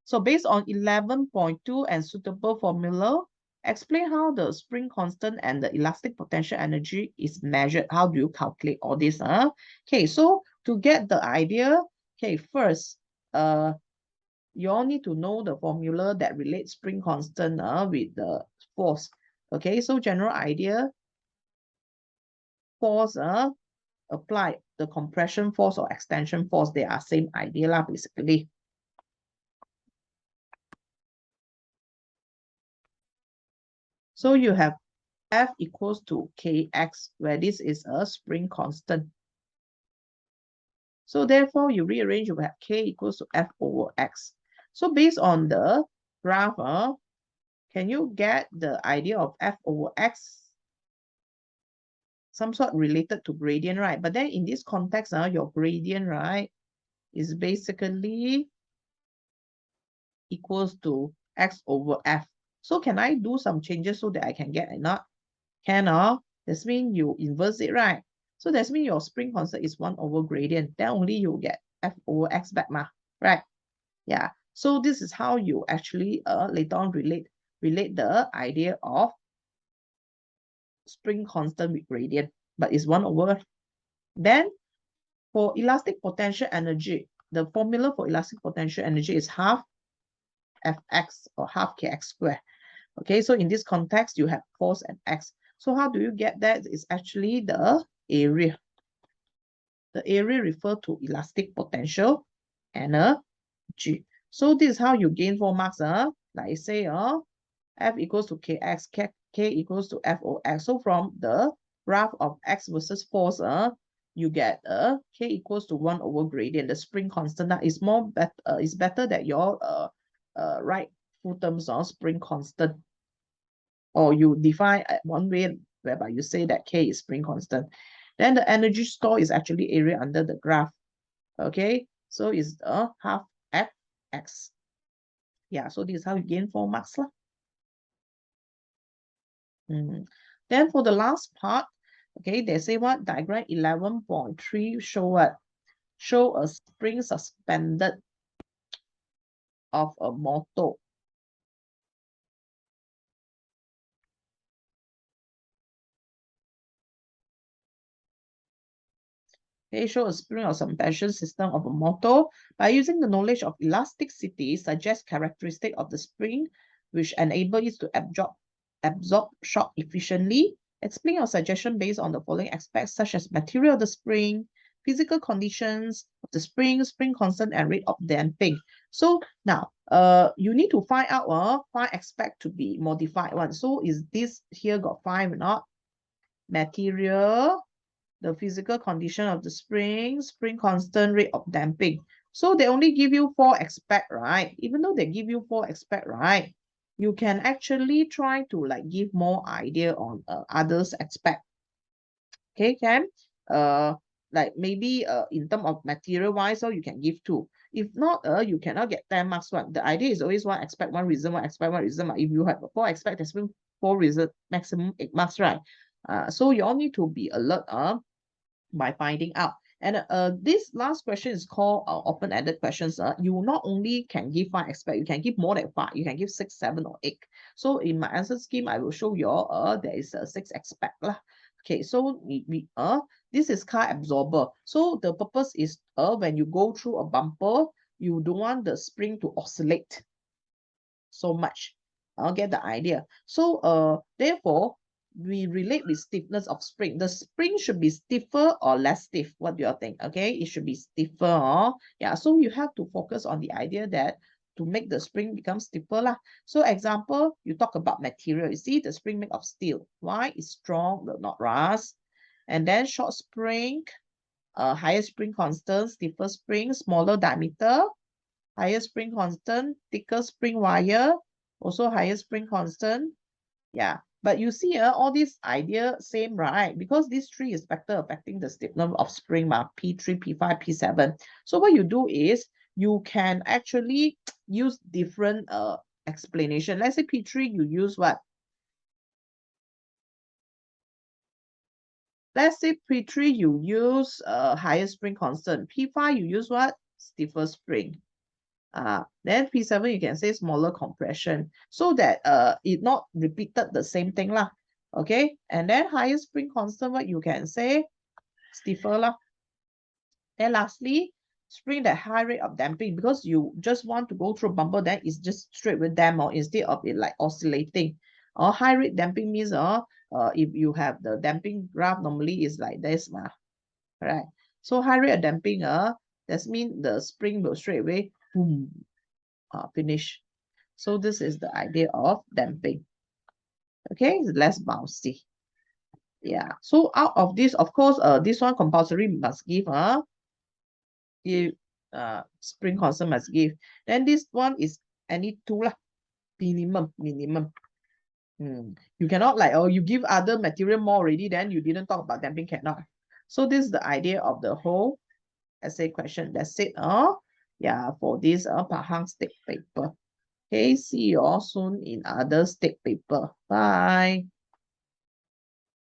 So based on 11.2 and suitable formula, explain how the spring constant and the elastic potential energy is measured. How do you calculate all this? Okay, so to get the idea, okay, first, you all need to know the formula that relates spring constant with the force. Okay, so general idea, force apply the compression force or extension force, they are same idea lah, basically. So you have F equals to Kx, where this is a spring constant. So therefore, you rearrange, you have K equals to F over X. So based on the graph, can you get the idea of F over X? Some sort related to gradient, right? But then in this context, your gradient, right, is basically equals to X over F. So can I do some changes so that I can get a not? Can, that means you inverse it, right? So that means your spring constant is 1 over gradient. Then only you get F over X back, right? Yeah. So this is how you actually later on relate the idea of spring constant with gradient, but it's 1 over. Then for elastic potential energy, the formula for elastic potential energy is half Fx or half Kx squared. Okay, so in this context, you have force and X. So how do you get that? It's actually the area. The area refer to elastic potential energy. So this is how you gain 4 marks. Like I say, F equals to Kx, K equals to Fox. So from the graph of X versus force, you get K equals to 1 over gradient. The spring constant that is is better that your right full terms of spring constant. Or you define one way whereby you say that K is spring constant. Then the energy store is actually area under the graph. Okay, so it's half Fx. Yeah, so this is how you gain 4 marks. Then for the last part, okay, they say what? Diagram 11.3 show what? Show a spring suspended of a motor. Okay, show a spring or suspension system of a motor by using the knowledge of elasticity, suggest characteristic of the spring which enable it to absorb shock efficiently. Explain your suggestion based on the following aspects such as material of the spring, physical conditions of the spring, spring constant, and rate of damping. So now, you need to find out 5 aspects to be modified one. So is this here got 5 or not? Material, the physical condition of the spring, spring constant, rate of damping. So they only give you 4 aspects, right? Even though they give you 4 aspects, right? You can actually try to like give more idea on others aspect. Okay, Cam? Like maybe in terms of material wise, so you can give 2. If not, you cannot get 10 marks one. The idea is always 1 aspect, 1 reason, 1 aspect, 1 reason. If you have 4 aspect, that's 4 reason, maximum 8 marks, right? So you all need to be alert by finding out. And this last question is called open-ended questions. You not only can give 5 aspects, you can give more than 5. You can give 6, 7, or 8. So in my answer scheme, I will show you there is a 6 aspect lah. Okay, so this is car absorber. So the purpose is when you go through a bumper, you don't want the spring to oscillate so much. I'll get the idea. So therefore, we relate with stiffness of spring. The spring should be stiffer or less stiff. What do you think? Okay, it should be stiffer. Yeah, so you have to focus on the idea that to make the spring become stiffer lah. So example, you talk about material. You see the spring made of steel. Why? It's strong, will not rust. And then short spring, higher spring constant, stiffer spring, smaller diameter, higher spring constant, thicker spring wire, also higher spring constant. Yeah, but you see all these idea same, right? Because these 3 is factor affecting the stiffness of spring, P3, P5, P7. So what you do is you can actually use different explanation. Let's say P3, you use what? Let's say P3, you use higher spring constant. P5, you use what? Stiffer spring. Then P7 you can say smaller compression so that it not repeated the same thing lah. Okay, and then higher spring constant, what you can say stiffer lah. Then lastly, spring that high rate of damping, because you just want to go through a bumper, then it's just straight with damp or instead of it like oscillating. Or high rate damping means if you have the damping graph normally is like this right? So high rate of damping that means the spring will straight away boom finish. So this is the idea of damping. Okay, it's less bouncy. Yeah. So out of this, of course, this one compulsory must give spring constant must give. Then this one is any 2 lah, minimum. You cannot like you give other material more already, then you didn't talk about damping, cannot. So this is the idea of the whole essay question. That's it. Yeah, for this Pahang state paper. Okay, see you all soon in other state paper. Bye.